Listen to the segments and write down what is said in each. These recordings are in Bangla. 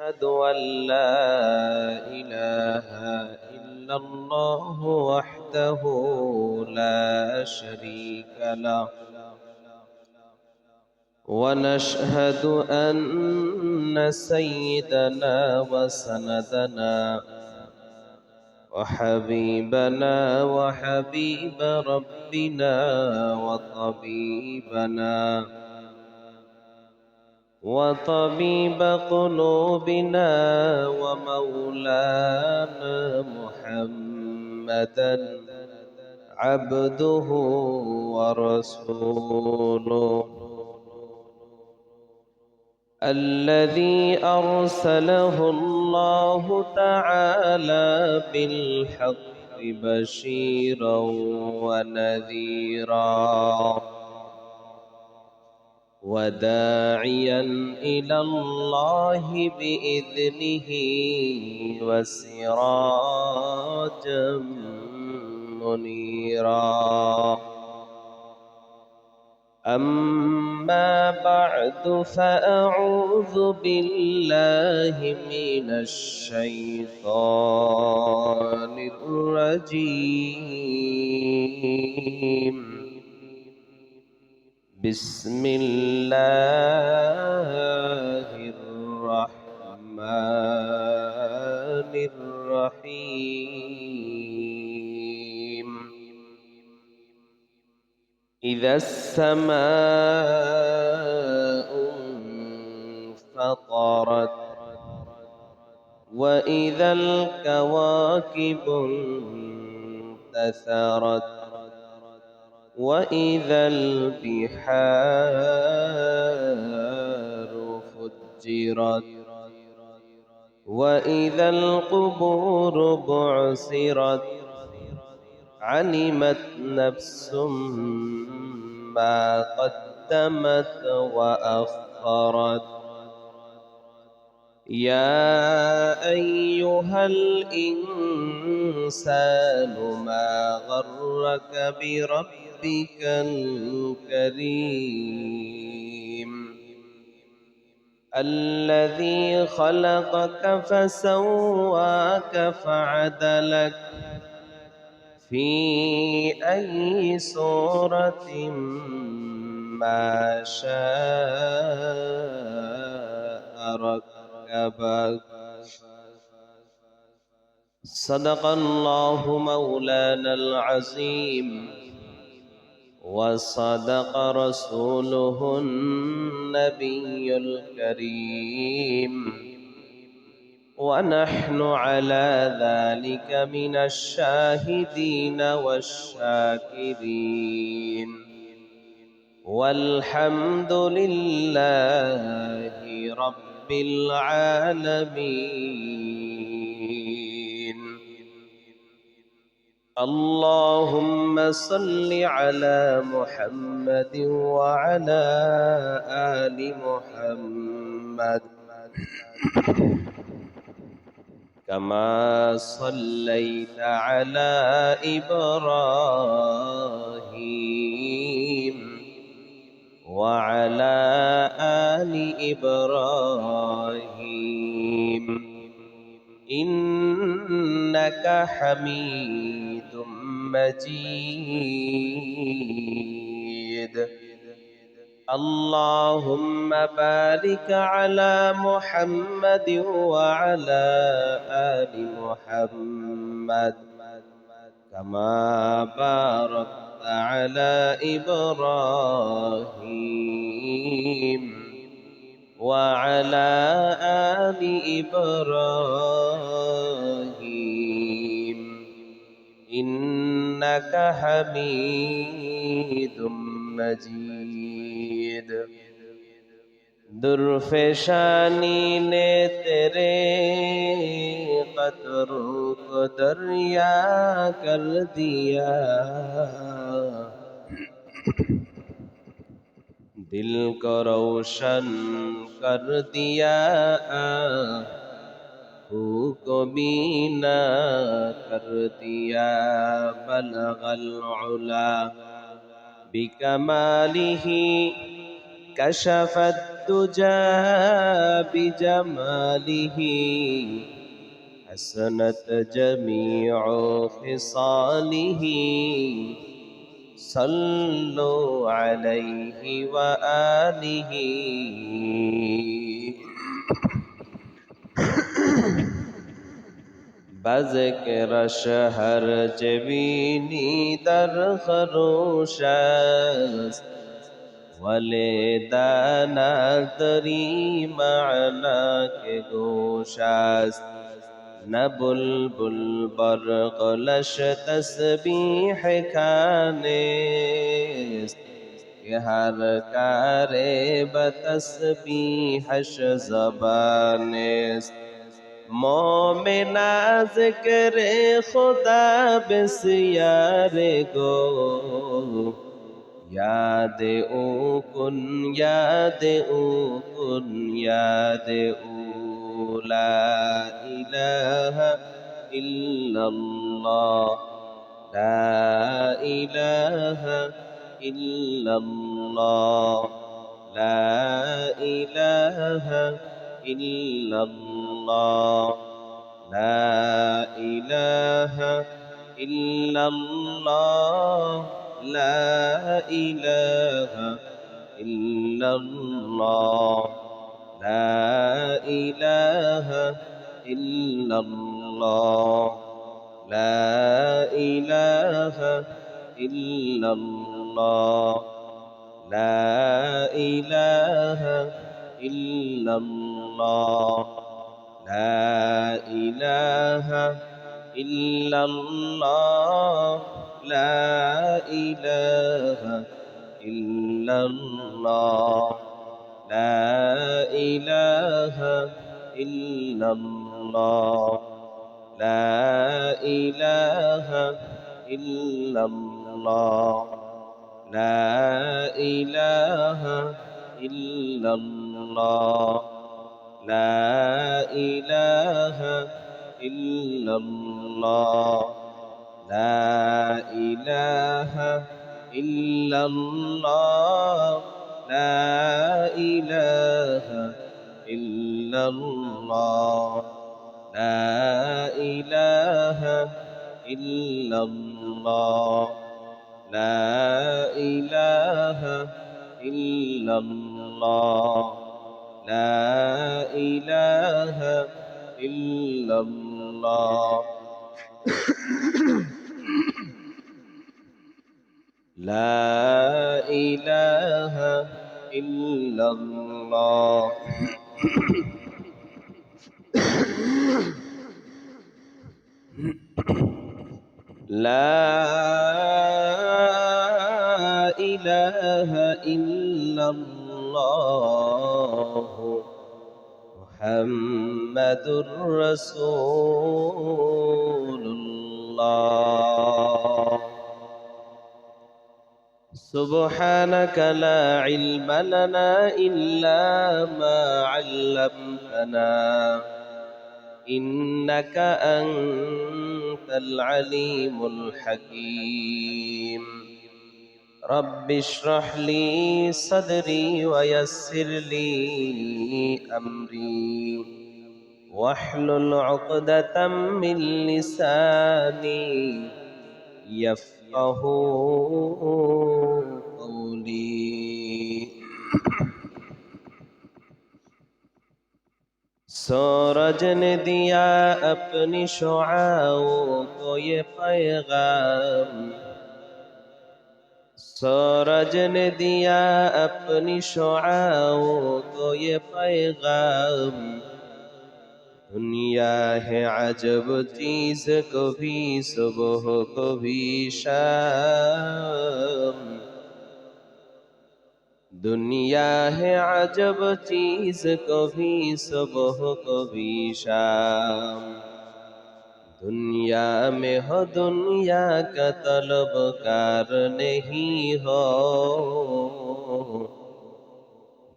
أشهد أن لا إله إلا الله وحده لا شريك له، ونشهد أن سيدنا وسندنا وحبيبنا وحبيب ربنا وطبيب قلوبنا ومولانا محمدا عبده ورسوله الذي أرسله الله تعالى بالحق بشيرا ونذيرا وداعيا إلى الله بإذنه وسراجا منيرا. أما بعد فأعوذ بالله من الشيطان الرجيم. بسم الله الرحمن الرحيم. إذا السماء انفطرت وإذا الكواكب انتثرت وإذا البحار فجرت وإذا القبور بعثرت علمت نفس ما قدمت وأخرت. يا أيها الإنسان ما غرك بربك الكريم الذي خلقك فسواك فعدلك في أي صورة ما شاء ركبك. صدق الله مولانا العظيم وصدق رسوله النبي الكريم، ونحن على ذلك من الشاهدين والشاكرين، والحمد لله رب العالمين. اللهم صل على محمد وعلى آل محمد كما صليت على إبراهيم وعلى آل إبراهيم إنك حميد مجيد. اللهم بارك على محمد وعلى آل محمد كما باركت على إبراهيم وعلى آل إبراهيم إنك حميد مجيد. درفشانی نے تیرے قطروں کو دریا کر دیا، دل کو روشن کر دیا، کو بینا کر دیا. بلغ العلا بکمالہ كشف الدجى بجماله حسنت جميع خصاله صلوا عليه وآله بذكر شهر جبینی در خروش است ولیدان دری معنا که گوش است نه بلبل برق لش تسبیح کانست که هر کار به تسبیحش زبان است مومن ذکر خدا بسیار گو یاد او کن یاد او کن یاد او لا اله الا الله لا اله الا الله لا اله الا الله لا اله الا الله لا إله إلا الله لا إله إلا الله لا إله إلا الله لا إله إلا الله لا إله إلا الله لا إله إلا الله لا إله إلا الله لا إله إلا الله لا إله إلا الله لا إله إلا الله لا إله إلا الله لا إله إلا الله لا إله إلا الله لا إله إلا الله لا إله إلا الله لا إله إلا الله لا إله إلا الله محمد رسول الله سبحانك لا علم لنا إلا ما علمتنا إنك أنت العليم الحكيم رب اشرح لي صدري ويسر لي أمري واحلل عقدة من لساني يفقه قولي सूरज ने दिया अपनी शुआओं को ये पैगाम सूरज ने दिया अपनी शुआओं को ये पैगाम दुनिया है अजब चीज कभी सुबह कभी शाम दुनिया है अजब चीज कभी सुबह कभी शाम दुनिया में हो दुनिया का तलबकार नहीं हो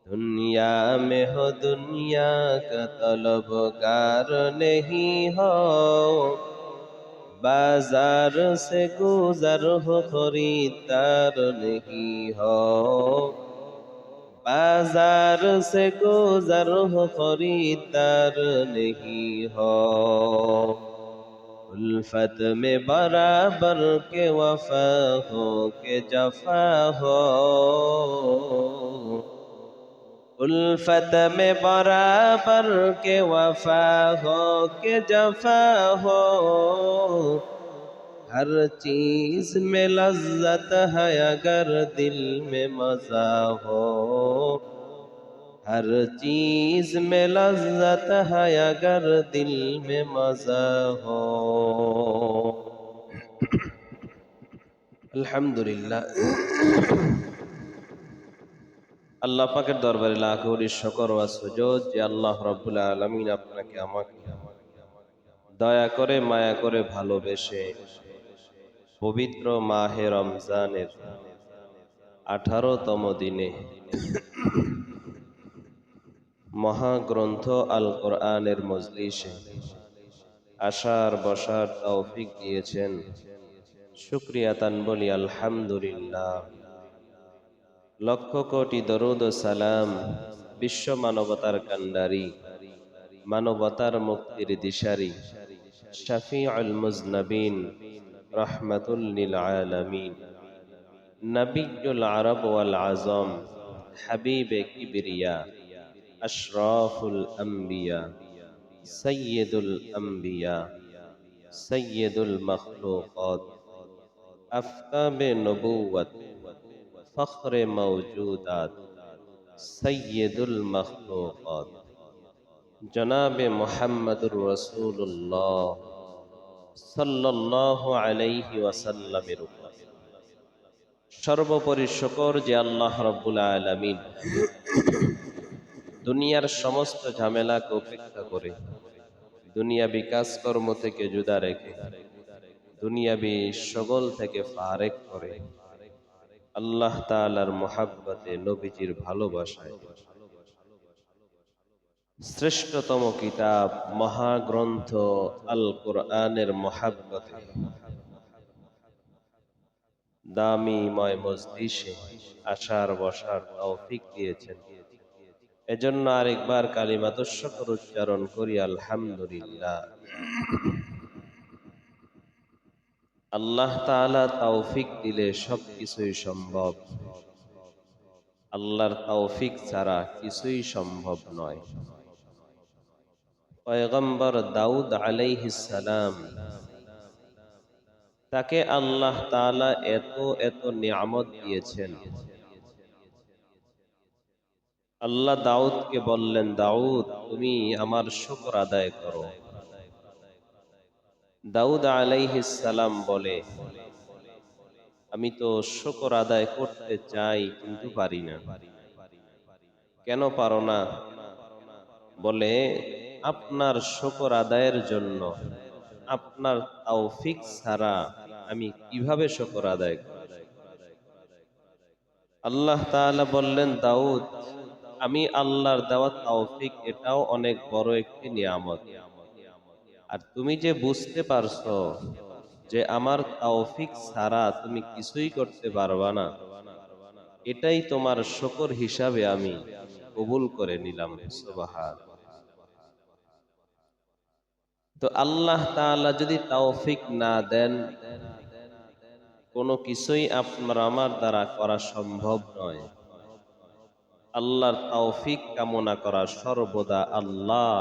दुनिया में हो दुनिया का तलबकार नहीं हो बाजार से गुजर हो खरीदार नहीं हो बाजार से गुजर हो खरीदार नहीं हो, उल्फत में बराबर के वफा हो के जफा हो, उल्फत में बराबर के वफा हो के जफा हो, हर चीज में लज्जत है अगर दिल में मजा हो, हर चीज में लज्जत है अगर दिल में मजा हो। আলহামদুলিল্লাহ, আল্লাহ পাকের দরবারে লাখ কোটি শুকর ওয়া সুজুদ যে আল্লাহ রাব্বুল আলামিন আপনাকে আমাকে দয়া করে মায়া করে ভালোবেসে পবিত্র মাহে রমজানের 18তম দিনে মহাগ্রন্থ আল কোরআনের মজলিসে আসার বসার তৌফিক দিয়েছেন। শুকরিয়া তান বলি আলহামদুলিল্লাহ। লক্ষ কোটি দরুদ ও সালাম বিশ্ব মানবতার কান্ডারি, মানবতার মুক্তির দিশারি, শাফিউল মুজনবিন, রহমাতুল লিল আলামিন, নবিয়ুল আরব ওয়াল আজম, হাবিবে কিবরিয়া, আশরাফুল আম্বিয়া, সৈয়দুল আম্বিয়া, সৈয়দুল মখলুকাত, আফতাবে নবুওয়াত, ফখরে মওজুদাত, সৈয়দুল মখলুকাত, জনাবে মুহাম্মদুর রাসূলুল্লাহ সাল্লাল্লাহু আলাইহি ওয়াসাল্লামের উপর সর্বোপরি শুকর যে আল্লাহ রাব্বুল আলামিন দুনিয়ার সমস্ত ঝামেলাকে উপেক্ষা করে দুনিয়াবি কাজকর্ম থেকে জুদা রেখে দুনিয়াবি শগল থেকে ফারেক করে আল্লাহ তাআলার মহব্বতে নবীজির ভালোবাসায় শ্রেষ্ঠতম কিতাব মহাগ্রন্থ আল কোরআনের মহব্বতে দামি ময় মজলিসে আসার বসার তৌফিক দিয়েছেন। এজন্য আরেকবার কালিমাতুশ শুকর উচ্চারণ করি আলহামদুলিল্লাহ। আল্লাহ তাআলা তৌফিক দিলে সবকিছুই সম্ভব, আল্লাহর তৌফিক ছাড়া কিছুই সম্ভব নয়। পয়গম্বর দাউদ আলাইহিস সালাম, তাকে আল্লাহ তাআলা এত এত নিয়ামত দিয়েছেন। আল্লাহ দাউদকে বললেন, দাউদ তুমি আমার শুকর আদায় করো। দাউদ আলাইহিস সালাম বলে, আমি তো শুকর আদায় করতে চাই কিন্তু পারি না। কেন পারো না? বলে, আপনার শুকর আদায়ের জন্য আপনার তৌফিক ছাড়া আমি কিভাবে শুকর আদায় করব? আল্লাহ তাআলা বললেন, দাউদ আমি আল্লাহর দেওয়া তৌফিক এটাও অনেক বড় একটি নিয়ামত। আর তুমি যে বুঝতে পারছো যে আমার তৌফিক ছাড়া তুমি কিছুই করতে পারবা না, এটাই তোমার শুকর হিসাবে আমি কবুল করে নিলাম। সুবহান। তো আল্লাহ তাআলা যদি তৌফিক না দেন, কোনো কিছুই আপনার আমার দ্বারা করা সম্ভব নয়। আল্লাহর তৌফিক কামনা করা সর্বদা আল্লাহ,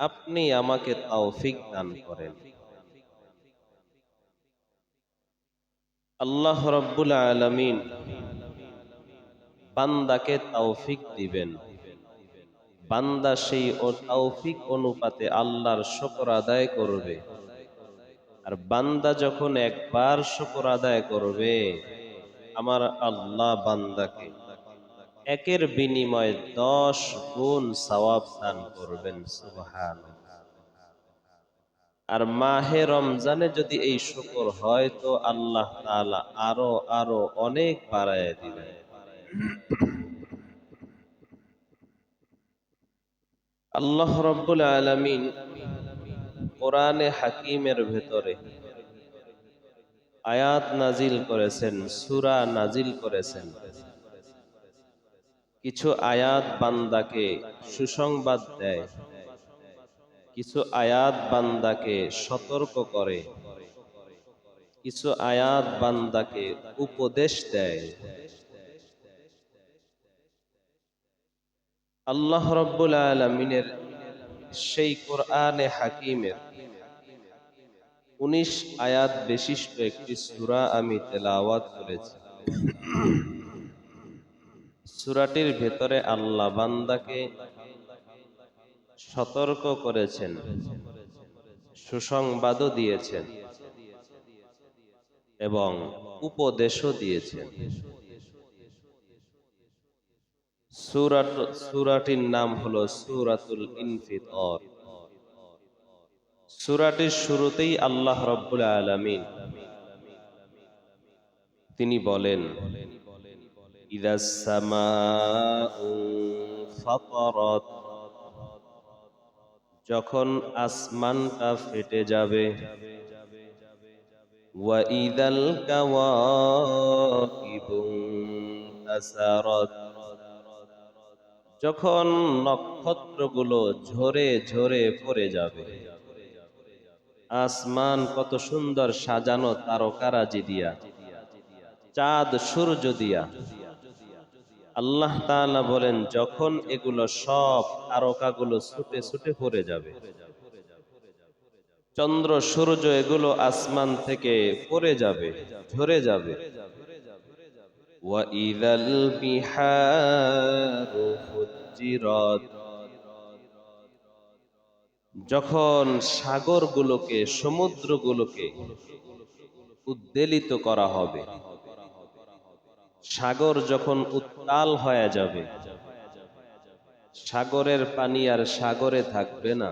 আপনি আমাকে তৌফিক দান করেন। আল্লাহ রাব্বুল আলামিন বান্দাকে তৌফিক দিবেন, বান্দা সেই তৌফিক অনুপাতে আল্লাহর শুকর আদায় করবে। আর বান্দা যখন একবার শুকর আদায় করবে, আমার আল্লাহ বান্দাকে একের বিনিময়ে 10 গুণ সওয়াব দান করবেন। সুবহানাল্লাহ। আর মাহে রমজানে যদি এই শুকর হয় তো আল্লাহ তাআলা আরো আরো অনেক বাড়ায় দিবেন। আল্লাহ রাব্বুল আলামিন কোরআনে হাকিমের ভেতরে আয়াত নাজিল করেছেন, সূরা নাজিল করেছেন। কিছু আয়াত বান্দাকে সুসংবাদ দেয়, কিছু আয়াত বান্দাকে সতর্ক করে, কিছু আয়াত বান্দাকে উপদেশ দেয়। আল্লাহ রাব্বুল আলামিনের সেই কোরআনে হাকিমের 19 আয়াত বিশিষ্ট একটি সূরা আমি তেলাওয়াত করেছি। সূরাটির ভেতরে আল্লাহ বান্দাকে সতর্ক করেছেন, সুসংবাদও দিয়েছেন এবং উপদেশও দিয়েছেন। সূরাটির নাম হলো সূরাতুল ইনফিতর। সূরাটির শুরুতেই আল্লাহ রাব্বুল আলামিন তিনি বলেন, ইযাস সামাউ ফাতারাত, যখন আসমানটা ফেটে যাবে, ওয়া ইযাল কাওয়াকিবু তাসারাত, যখন নক্ষত্রগুলো ঝরে ঝরে পড়ে যাবে। আসমান কত সুন্দর সাজানো তারকারাজি দিয়া, চাঁদ সূর্য দিয়া। আল্লাহ তাআলা বলেন, যখন এগুলো সব তারকাগুলো ছুটে ছুটে পড়ে যাবে, চন্দ্র সূর্য এগুলো আসমান থেকে পড়ে যাবে, ঝরে যাবে। ওয়া ইযাল বিহারু ফুজ্জিরাত, যখন সাগরগুলোকে, সমুদ্রগুলোকে উদ্বেলিত করা হবে, সাগর যখন উত্তাল হয়ে যাবে, সাগরের পানি আর সাগরে থাকবে না,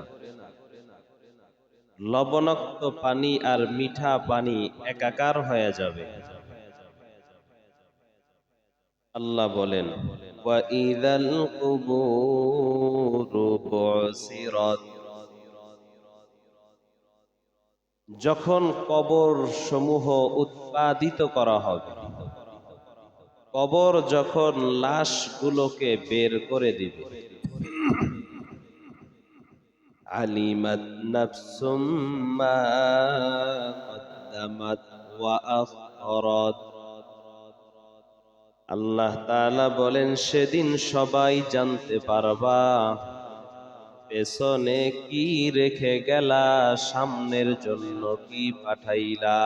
লবণাক্ত পানি আর মিঠা পানি একাকার হয়ে যাবে। আল্লাহ বলেন, ওয়া ইযাল কুবুরু বুসিরাত, যখন কবর সমূহ উৎপাদিত করা হবে, কবর যখন লাশগুলোকে বের করে দিবে। আলিমাত নাফসুম মা কদ্দামাত ওয়া আখরাত, আল্লাহ তাআলা বলেন, সেদিন সবাই জানতে পারবা পেছনে কি রেখে গেলা, সামনের জন্য কি পাঠাইলা।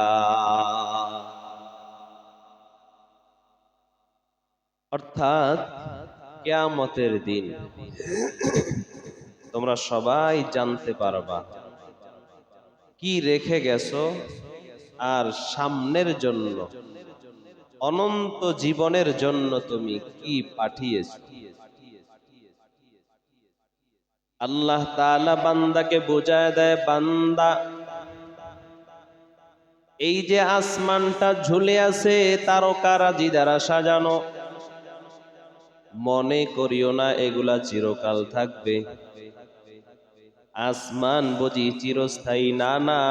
অর্থাৎ কিয়ামতের দিন তোমরা সবাই জানতে পারবা কি রেখে গেছো আর সামনের জন্য, অনন্ত জীবনের জন্য তুমি কি পাঠিয়েছো। আল্লাহ তাআলা বান্দাকে বোঝায় দেয়, বান্দা, এই যে আসমানটা ঝুলে আছে তারকারাজি দ্বারা সাজানো, মনে করিও না এগুলা চিরকাল থাকবে। আসমান বুঝি চিরস্থায়ী? না না,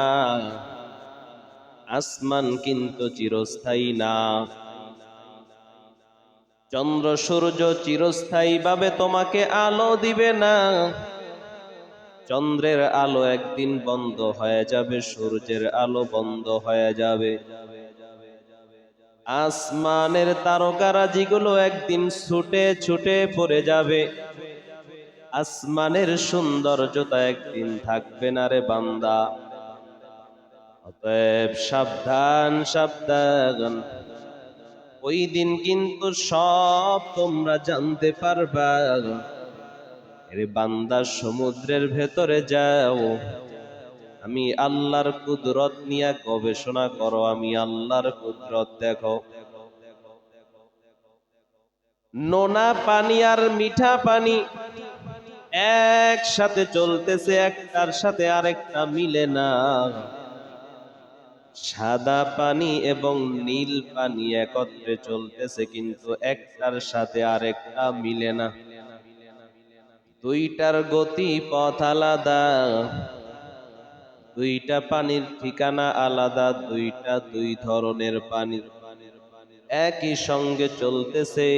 আসমান কিন্তু চিরস্থায়ী না। চন্দ্র সূর্য চিরস্থায়ী ভাবে তোমাকে আলো দিবে না। চন্দ্রের আলো একদিন বন্ধ হয়ে যাবে, সূর্যের আলো বন্ধ হয়ে যাবে। আসমানের তারকারাজিগুলো একদিন ছুটে ছুটে পড়ে যাবে। আসমানের সৌন্দর্যতা একদিন থাকবে না রে বান্দা। অতএব সাবধান সাবধান, ওই দিন কিন্তু সব তোমরা জানতে পারবা। এরে বান্দা, সমুদ্রের ভেতরে যাও, আমি আল্লাহর কুদরত নিয়ে গবেষণা করো, আমি আল্লাহর কুদরত দেখো। নোনা পানি আর মিঠা পানি একসাথে চলতেছে, একটার সাথে আরেকটা মিলে না। সাদা পানি এবং নীল পানি একত্রে চলতেছে, কিন্তু একটার সাথে আরেকটা মিলে না। দুইটার গতি পথ আলাদা, দুইটা পানির ঠিকানা আলাদা, দুইটা দুই ধরনের পানি একই সঙ্গে চলতেছে,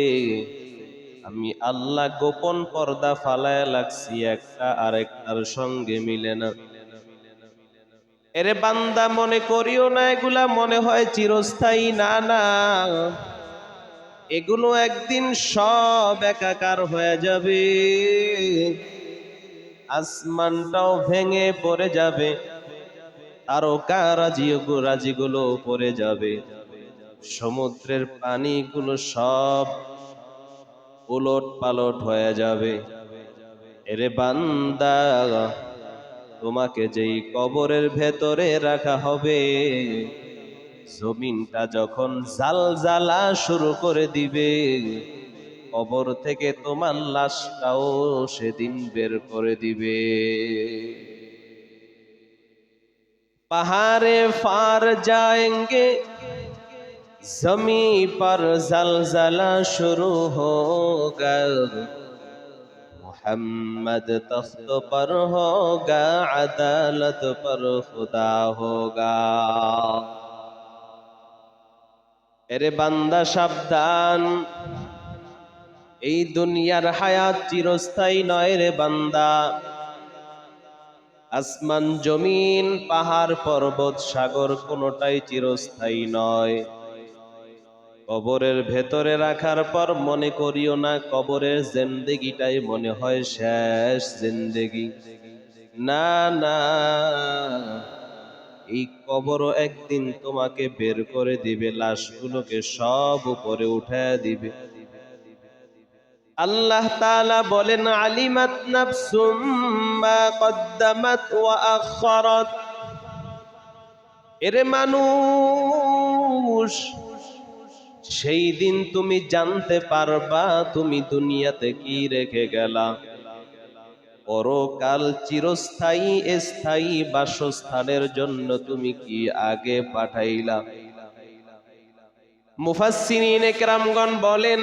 আমি আল্লাহ গোপন পর্দা ফালায় লাগছি, একটা আরেকটার সঙ্গে মিলে না। এরে বান্দা, মনে করিও না এগুলা মনে হয় চিরস্থায়ী, না না, এগুলো একদিন সব একাকার হয়ে যাবে। আসমানটাও ভেঙে পড়ে যাবে, রাজিগুলো পড়ে যাবে, সমুদ্রের পানিগুলো সব উলট পালট হয়ে যাবে। এরে বান্দা, তোমাকে যেই কবরের ভেতরে রাখা হবে, জমিনটা যখন জালজালা শুরু করে দিবে, কবর থেকে তোমার লাশটাও সেদিন বের করে দিবে। पहाड़े फार जाएंगे, जमी पर जलजला शुरू होगा, मोहम्मद तख्त पर होगा, अदालत पर खुदा होगा। এরে বান্দা সাবধান, এই দুনিয়ার হায়াত চিরস্থায়ী নয় রে বান্দা। আসমান জমিন পাহাড় পর্বত সাগর কোনোটাই চিরস্থায়ী নয়। কবরের ভেতরে রাখার পর মনে করিও না কবরের জিন্দেগিটাই মনে হয় শেষ জিন্দেগি, না না, এই কবরও একদিন তোমাকে বের করে দিবে, লাশগুলোকে সব উপরে উঠায় দিবে। আল্লাহ তাআলা বলেন, আলিমাত নাফসুম মা কদ্দামাত ওয়া আখখারাত। এরে মানুষ, সেই দিন তুমি জানতে পারবা তুমি দুনিয়াতে কি রেখে গেলা। পরকাল চিরস্থায়ী স্থায়ী বাসস্থানের জন্য তুমি কি আগে পাঠাইলা। মুফাসসিরিন ইকরামগণ বলেন,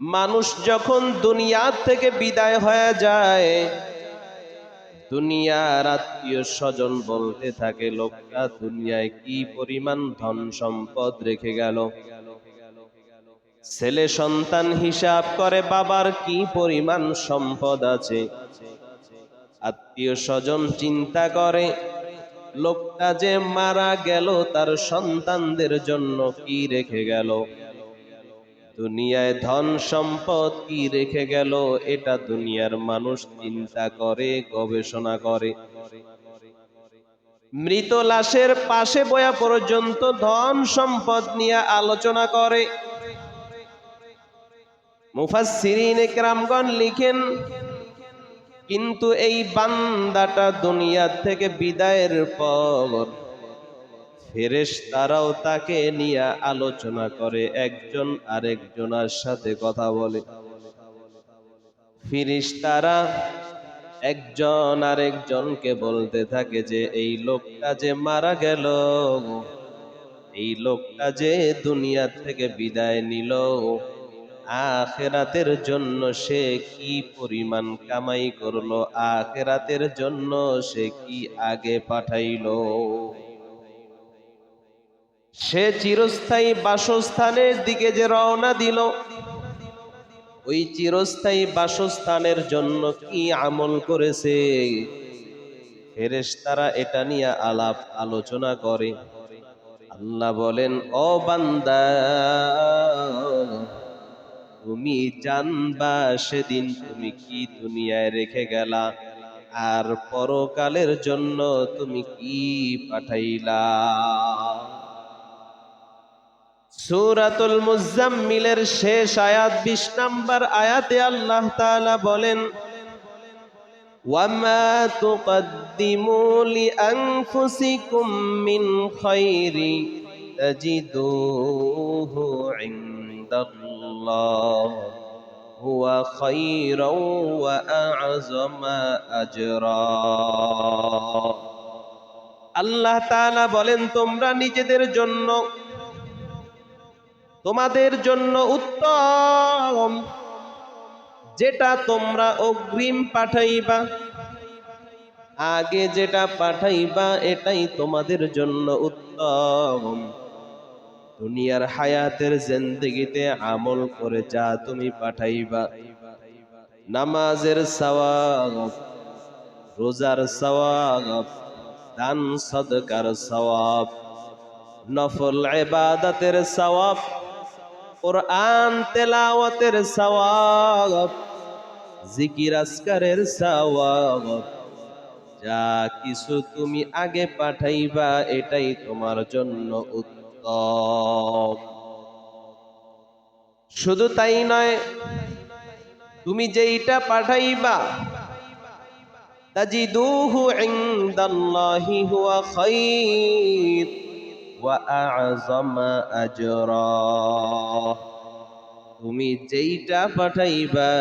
মানুষ যখন দুনিয়া থেকে বিদায় হয়ে যায়, দুনিয়ার আত্মীয় স্বজন বলতে থাকে, লোকটা দুনিয়ায় কি পরিমাণ ধন সম্পদ রেখে গেল। ছেলে সন্তান হিসাব করে বাবার কি পরিমাণ সম্পদ আছে। আত্মীয় স্বজন চিন্তা করে লোকটা যে মারা গেল তার সন্তানদের জন্য কি রেখে গেল। দুনিয়ায় ধন সম্পদ কি রেখে গেল, এটা দুনিয়ার মানুষ চিন্তা করে, গবেষণা করে। মৃত লাশের পাশে বয়া পর্যন্ত ধন সম্পদ নিয়ে আলোচনা করে। মুফাসসিরিন ইকরামগণ লিখেন, কিন্তু এই বান্দাটা দুনিয়া থেকে বিদায়ের পর ফেরেশতারাও তাকে নিয়ে আলোচনা করে, একজন আরেকজনের সাথে কথা বলে। ফেরেশতারা একজন আরেকজনকে বলতে থাকে যে এই লোকটা যে মারা গেল, এই লোকটা যে দুনিয়া থেকে বিদায় নিল, আখিরাতের জন্য সে কি পরিমাণ কামাই করলো, আখিরাতের জন্য সে কি আগে পাঠাইলো। সে চিরস্থায়ী বাসস্থানের দিকে যে রওনা দিল, ওই চিরস্থায়ী বাসস্থানের জন্য কি আমল করেছে। ফেরেশতারা এটা নিয়ে আলাপ আলোচনা করে। আল্লাহ বলেন, ও বান্দা, তুমি জানবা সেদিন তুমি কি দুনিয়ায় রেখে গেলা, আর পরকালের জন্য তুমি কি পাঠাইলা। সূরাতুল মুজাম্মিলের শেষ আয়াত ২০ নম্বর আয়াতে আল্লাহ তাআলা বলেন, ওয়ামা তুকদ্দিমু লিআনফুসিকুম মিন খায়রি তাজিদুহু ইনদাল্লাহ হুয়া খায়রাও ওয়া আ'যামা আজরা। আল্লাহ তাআলা বলেন, তোমরা নিজেদের জন্য, তোমাদের জন্য উত্তম যেটা তোমরা অগ্রিম পাঠাইবা, আগে যেটা পাঠাইবা এটাই তোমাদের জন্য উত্তম। দুনিয়ার হায়াতের জিন্দেগিতে আমল করে যা তুমি পাঠাইবা, নামাজের সওয়াব, রোজার সওয়াব, দান সদকার সওয়াব, নফল ইবাদতের সওয়াব, কুরআন তেলাওয়াতের সওয়াব, জিকির আজকারের সওয়াব, যা কিছু তুমি আগে পাঠাইবা এটাই তোমার জন্য উত্তম। শুধু তাই নয়, তুমি যেইটা পাঠাইবা তাজিদুহু ইনদাল্লাহি হুয়া খায়র ওয়া আ'যামা আজরা, তুমি যেইটা পাঠাইবা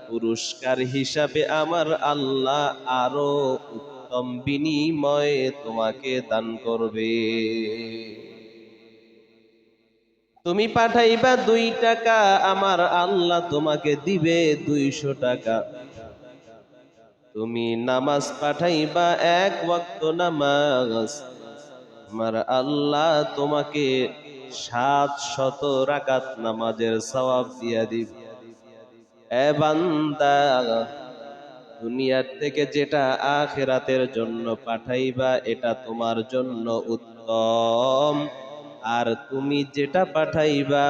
পুরস্কার হিসাবে আমার আল্লাহ আরো উত্তম বিনিময় তোমাকে দান করবে। তুমি পাঠাইবা 2 টাকা, আমার আল্লাহ তোমাকে দিবে 200 টাকা। তুমি নামাজ পাঠাইবা 1 ওয়াক্ত নামাজ, আমার আল্লাহ তোমাকে 700 রাকাত নামাজের সওয়াব দিয়া দিবে। এ বান্দা, দুনিয়ার থেকে যেটা আখিরাতের জন্য পাঠাইবা এটা তোমার জন্য উত্তম, আর তুমি যেটা পাঠাইবা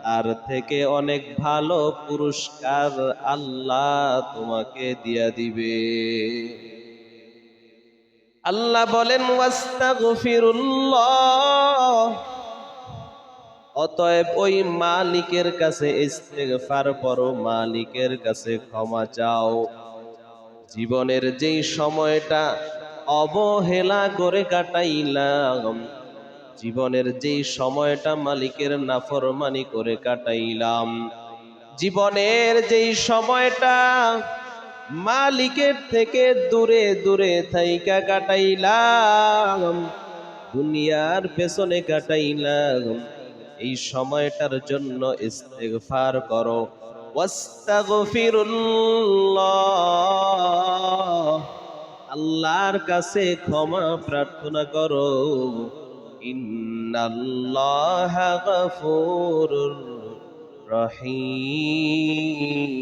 তার থেকে অনেক ভালো পুরস্কার আল্লাহ তোমাকে দিয়া দিবে। আল্লাহ বলেন ওয়াস্তাগফিরুল্লাহ, অতএব ওই মালিকের কাছে ইস্তেগফার করো, মালিকের কাছে ক্ষমা চাও। জীবনের যেই সময়টা অবহেলা করে কাটাইলাম, জীবনের যেই সময়টা মালিকের নাফরমানি করে কাটাইলাম, জীবনের যেই সময়টা মালিকের থেকে দূরে দূরে থাইকা কাটাইলাম, দুনিয়ার পেছনে কাটাইলাম, এই সময়টার জন্য ইস্তেগফার করো। ওয়াস্তাগফিরুল্লাহ, আল্লাহর কাছে ক্ষমা প্রার্থনা করো। ইন্নাল্লাহা গফুরুর রহিম,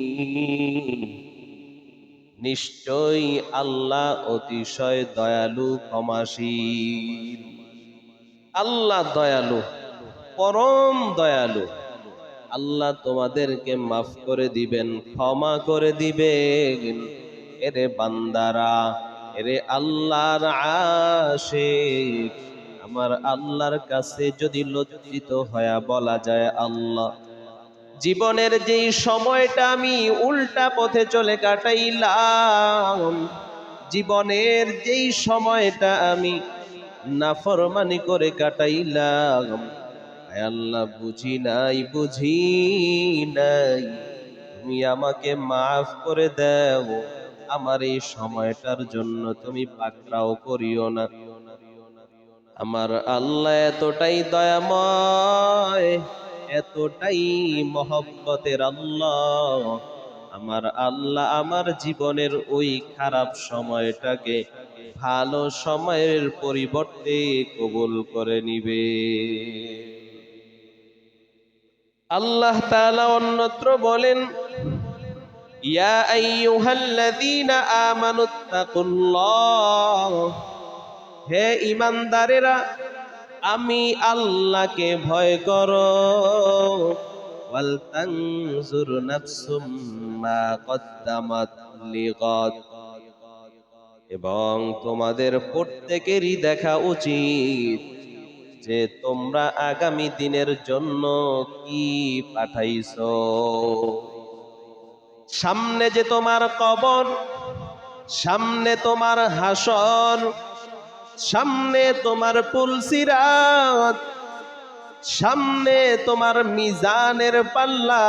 নিশ্চয়ই আল্লাহ অতিশয় দয়ালু ক্ষমাশীল। আল্লাহ দয়ালু, পরম দয়ালু। আল্লাহ তোমাদেরকে মাফ করে দিবেন, ক্ষমা করে দিবেন। এরে বান্দারা, এরে আল্লাহর আশিক, আমার আল্লাহর কাছে যদি লজ্জিত হয়ে বলা যায়, আল্লাহ জীবনের যেই সময়টা আমি উল্টা পথে চলে কাটাইলাম, জীবনের যেই সময়টা আমি নাফরমানি করে কাটাইলাম, আয় আল্লাহ বুঝি নাই, তুমি আমাকে মাফ করে দাও। আমার এই সময়টার জন্য তুমি পাকড়াও করিও না। আমার আল্লাহ এতটাই দয়াময়, এতটাই মহব্বতের আল্লাহ, আমার আল্লাহ আমার জীবনের ওই খারাপ সময়টাকে ভালো সময়ের পরিবর্তে কবুল করে নিবে। আল্লাহ তাআলা অন্যত্র বলেন, ইয়া আইয়ুহাল্লাযীনা আমানুত্তাকুল্লাহ, হে ঈমানদারেরা আমি আল্লাহকে ভয় করো। ওয়াল তানজুর নাফসুম মা কদ্দামাত লিগাদ, এবং তোমাদের প্রত্যেকেরই দেখা উচিত যে তোমরা আগামী দিনের জন্য কি পাঠাইছো। সামনে যে তোমার কবর, সামনে তোমার হাসর, সামনে তোমার পুলসিরাত, সামনে তোমার মিজানের পাল্লা।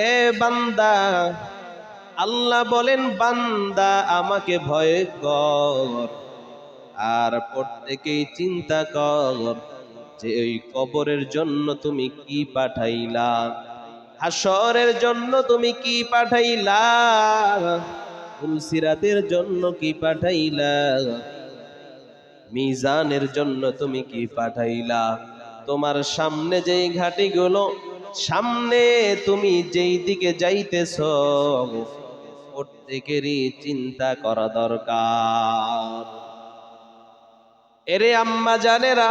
এ বান্দা, আল্লাহ বলেন বান্দা আমাকে ভয় কর, আর প্রত্যেকেই চিন্তা কর যে ওই কবরের জন্য তুমি কি পাঠাইলা, হাসরের জন্য তুমি কি মিজানের জন্য তুমি কি পাঠাইলা? তোমার সামনে যেই ঘাটিগুলো, সামনে তুমি যেই দিকে যাইতেছ, প্রত্যেকেরই চিন্তা করা দরকার। এরে আম্মা জানেরা,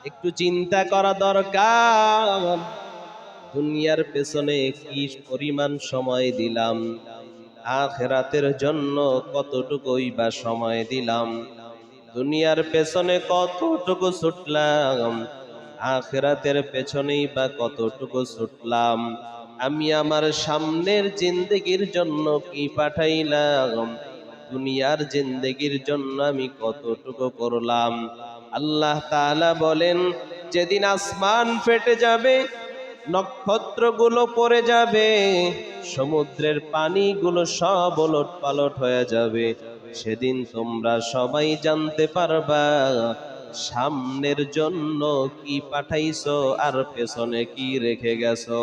একটু চিন্তা করা দরকার। দুনিয়ার পেছনে কি পরিমাণ সময় দিলাম, আখিরাতের জন্য কতটুকুই বা সময় দিলাম। দুনিয়ার পেছনে কতটুকু ছুটলাম, আখিরাতের পেছনেই বা কতটুকু ছুটলাম। আমি আমার সামনের জিন্দেগির জন্য কি পাঠাইলাম, দুনিয়ার জিন্দেগির জন্য আমি কতটুকু করলাম। আল্লাহ তাআলা বলেন, যেদিন আসমান ফেটে যাবে, নক্ষত্রগুলো পড়ে যাবে, সমুদ্রের পানিগুলো সব ওলট পালট হয়ে যাবে, সেদিন তোমরা সবাই জানতে পারবা সামনের জন্য কি পাঠাইছো আর পেছনে কি রেখে গেছো।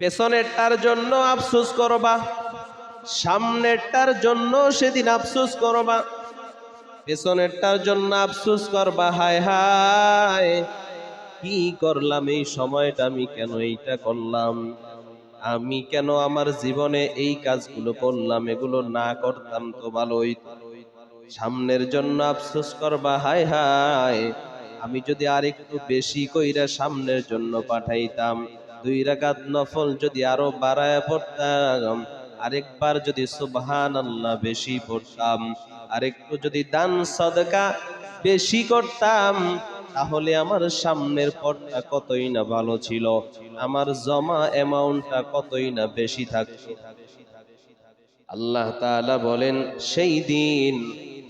পেছনেরটার জন্য আফসোস করবা, সামনেরটার জন্য সেদিন আফসোস করবা। পেছনেরটার জন্য আফসোস করবা, হায় হায় কি করলাম, এই সময়টা আমি কেন এইটা করলাম, আমি কেন আমার জীবনে এই কাজগুলো করলাম, এগুলো না করতাম তো ভালোই। সামনের জন্য আফসোস করবা, হায় হায় আমি যদি আরেকটু বেশি কইরা সামনের জন্য পাঠাইতাম, 2 রাকাত নফল যদি আরো বাড়ায় পড়তাম, আরেকবার যদি সুবহানাল্লাহ বেশি পড়তাম, আরেকটু যদি দান সদকা বেশি করতাম, তাহলে আমার সামনের পথটা কতই না ভালো ছিল, আমার জমা অ্যামাউন্টটা কতই না বেশি থাকতো। আল্লাহ তাআলা বলেন, সেই দিন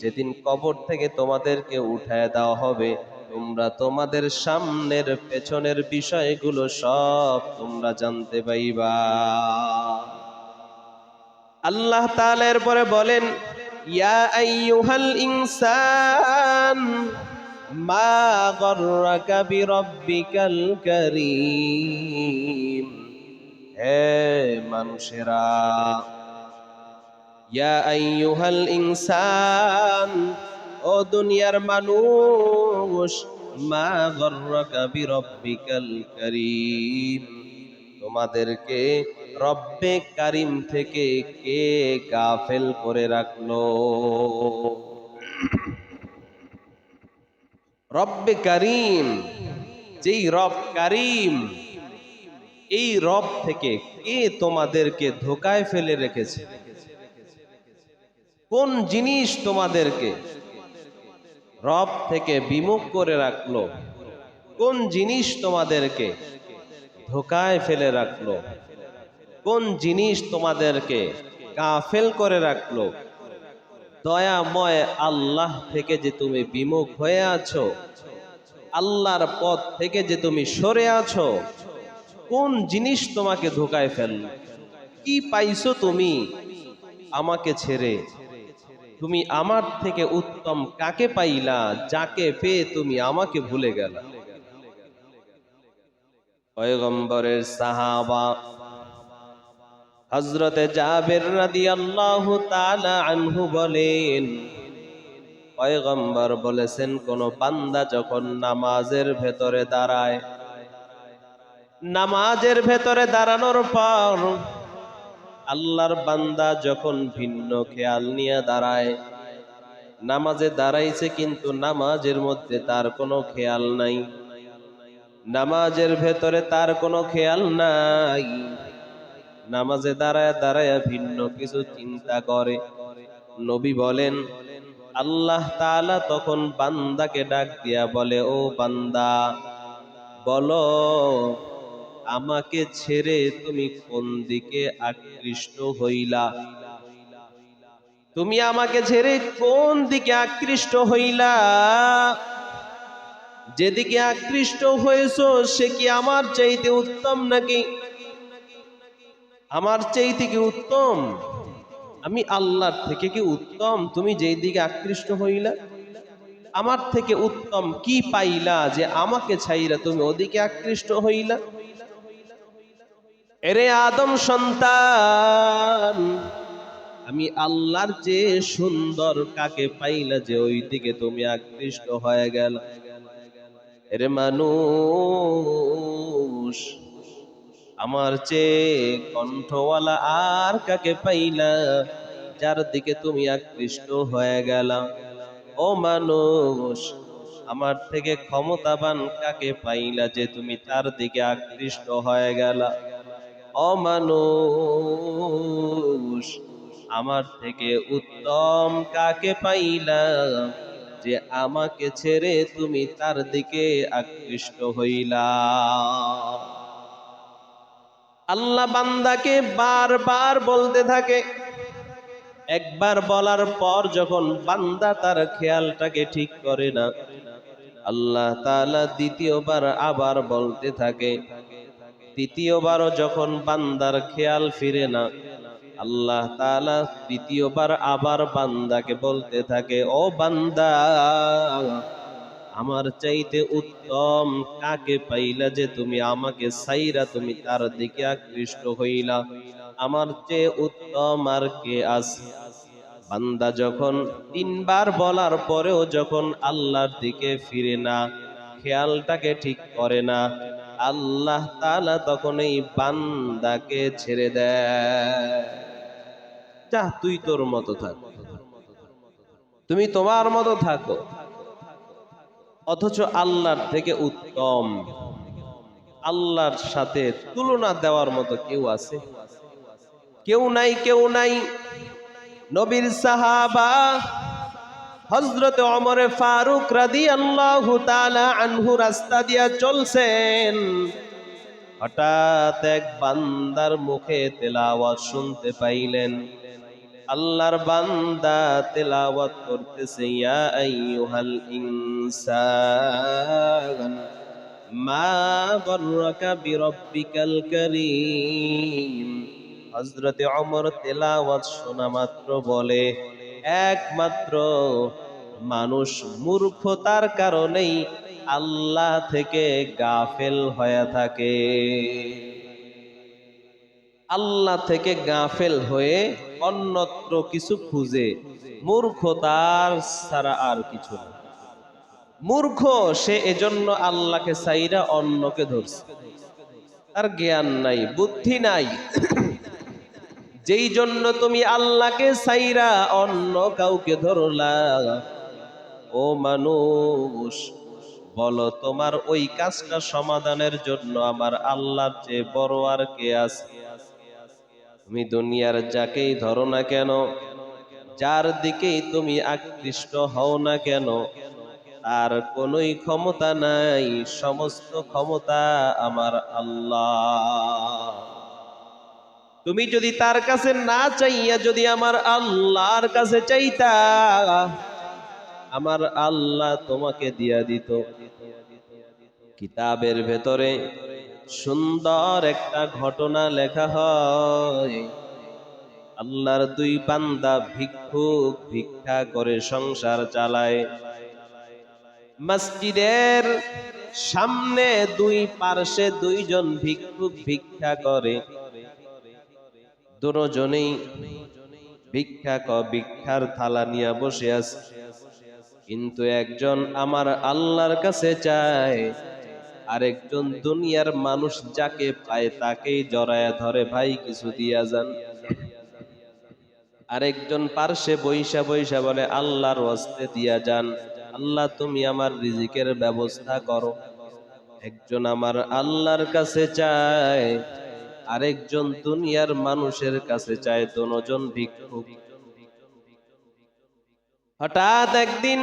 যেদিন কবর থেকে তোমাদেরকে উঠায় দেওয়া হবে, তোমরা তোমাদের সামনের পেছনের বিষয়গুলো সব তোমরা জানতে পাইবা। আল্লাহ তাআলা এরপরে বলেন, ইয়া আইয়ুহাল ইনসান মা গররাকা বিরব্বিকাল কারীম। হে মানুষেরা, ইয়া আইয়ুহাল ইনসান, ও দুনিয়ার মানুষ, মা গররাকা বিরব্বিকাল কারীম, তোমাদেরকে রব্বে কারীম থেকে কে গাফেল করে রাখলো? রব্বে কারীম, যেই রব কারীম, এই রব থেকে কে তোমাদেরকে ধোকায় ফেলে রেখেছে? কোন জিনিস তোমাদেরকে রব থেকে বিমুখ করে রাখলো? কোন জিনিস তোমাদেরকে ধোকায় ফেলে রাখলো? কোন জিনিস তোমাদেরকে গাফেল করে রাখলো? দয়াময় আল্লাহ থেকে যে তুমি বিমুখ হয়ে আছো, আল্লাহর পথ থেকে যে তুমি সরে আছো, কোন জিনিস তোমাকে ধোকায় ফেলল? কি পাইছো তুমি আমাকে ছেড়ে? তুমি আমার থেকে উত্তম কাকে পাইলা, যাকে পেয়ে তুমি আমাকে ভুলে গেলা? পয়গম্বরের সাহাবা হযরতে জাবের রাদিয়াল্লাহু তাআলা আনহু বলেন, পয়গম্বর বলেছেন, কোন বান্দা যখন নামাজের ভেতরে দাঁড়ায়, নামাজের ভেতরে দাঁড়ানোর পর আল্লাহর বান্দা যখন ভিন্ন খেয়াল নিয়ে দাঁড়ায়, নামাজে দাঁড়াইছে কিন্তু নামাজের মধ্যে তার কোনো খেয়াল নাই, নামাজের ভেতরে তার কোনো খেয়াল নাই, নামাজে দাঁড়ায় দাঁড়ায় ভিন্ন কিছু চিন্তা করে, নবী বলেন, আল্লাহ তাআলা তখন বান্দাকে ডাক দিয়া বলে, ও বান্দা, বলো আমাকে ছেড়ে তুমি কোন দিকে আকৃষ্ট হইলা? তুমি আমাকে ছেড়ে কোন দিকে আকৃষ্ট হইলা? যেদিকে আকৃষ্ট হয়েছো সে কি আমার চাইতে উত্তম নাকি? আমার চাইতে কি উত্তম? আমি আল্লাহর থেকে কি উত্তম? তুমি যেই দিকে আকৃষ্ট হইলা, আমার থেকে উত্তম কি পাইলা যে আমাকে ছাইরা তুমি ওদিকে আকৃষ্ট হইলা? এরে আদম সন্তান, আমি আল্লাহর যে সুন্দর কাকে পাইলা যে ওই দিকে তুমি আকৃষ্ট হয়ে গেল। এর মানুষ, আমার চেয়ে কণ্ঠওয়ালা আর কাকে পাইলা যার দিকে তুমি আকৃষ্ট হয়ে গেলা? ও মানুষ, আমার থেকে ক্ষমতাবান কাকে পাইলা যে তুমি তার দিকে আকৃষ্ট হয়ে গেলা? ও মানুষ, আমার থেকে উত্তম কাকে পাইলা যে আমাকে ছেড়ে তুমি তার দিকে আকৃষ্ট হইলা? আল্লাহ বান্দাকে বারবার বলতে থাকে। একবার বলার পর যখন বান্দা তার খেয়ালটাকে ঠিক করে না, আল্লাহ তাআলা দ্বিতীয়বার আবার বলতে থাকে। তৃতীয়বারও যখন বান্দার খেয়াল ফিরে না, আল্লাহ তাআলা তৃতীয়বার আবার বান্দাকে বলতে থাকে, ও বান্দা, আমার চাইতে উত্তম কাকে পাইলা যে তুমি আমাকে ছাইরা তুমি তার দিকে আকৃষ্ট হইলা? আমার চেয়ে উত্তম আর কে আছে? বান্দা যখন তিনবার বলার পরেও যখন আল্লাহর দিকে ফিরে না, খেয়ালটাকে ঠিক করে না, আল্লাহ তাআলা তখন এই বান্দাকে ছেড়ে দেয়। যা, তুই তোর মতো থাক, তুমি তোমার মতো থাকো। অথচ আল্লাহর থেকে উত্তম, আল্লাহর সাথে তুলনা দেওয়ার মতো কেউ আছে? কেউ নাই, কেউ নাই। নবীর সাহাবা হযরত ওমর ফারুক রাদিয়াল্লাহু তাআলা আনহু রাস্তা দিয়া চলছেন, হঠাৎ এক বান্দার মুখে তেলাওয়াত শুনতে পাইলেন। আল্লাহর বান্দা তেলাওয়াত করতেছে, ইয়া আইয়ুহাল ইনসান মা গররাকা বিরব্বিকাল কারীম। হযরতে ওমর তেলাওয়াত শোনা মাত্র বলে, একমাত্র মানুষ মূর্খতার কারণেই আল্লাহ থেকে গাফেল হয়ে থাকে। আল্লাহ থেকে গাফেল হয়ে অন্যত্র কিছু খুঁজে, মূর্খতার ছাড়া আর কিছু না। মূর্খ সে এজন্য আল্লাহকে ছাইরা অন্যকে ধরছে, তার জ্ঞান নাই, বুদ্ধি নাই। যেই জন্য তুমি আল্লাহকে ছাইরা অন্য কাউকে ধরলা। ও মানুষ, বলো তোমার ওই কাজটা সমাধানের জন্য আমার আল্লাহর চেয়ে বড় আর কে আছে? তুমি দুনিয়ার যাকেই ধরো না কেন, যার দিকেই তুমি আকৃষ্ট হও না কেন, তার কোনোই ক্ষমতা নাই। সমস্ত ক্ষমতা আমার আল্লাহ। তুমি যদি তার কাছে না চাইয়া যদি আমার আল্লাহর কাছে চাইতা, আমার আল্লাহ তোমাকে দিয়া দিত। কিতাবের ভেতরে সুন্দর একটা ঘটনা লেখা হয়। আল্লাহর দুই বান্দা ভিক্ষুক, ভিক্ষা করে সংসার চালায়। মসজিদের সামনে দুই পার্শ্বে দুইজন ভিক্ষুক ভিক্ষা করে। দুজনেই ভিক্ষার থালা নিয়ে বসে আছে, কিন্তু একজন আমার আল্লাহর কাছে চায়, আরেকজন দুনিয়ার মানুষ যাকে পায় তাকেই জড়ায়া ধরে, ভাই কিছু দিয়া যান। আরেকজন পার্শ্বে বৈশা বৈশা বলে, আল্লাহর ওয়াস্তে দিয়া যান, আল্লাহ তুমি আমার রিজিকের ব্যবস্থা করো। একজন আমার আল্লাহর কাছে চায়, আরেকজন দুনিয়ার মানুষের কাছে চায়। দুজন ভিক্ষুক। হঠাৎ একদিন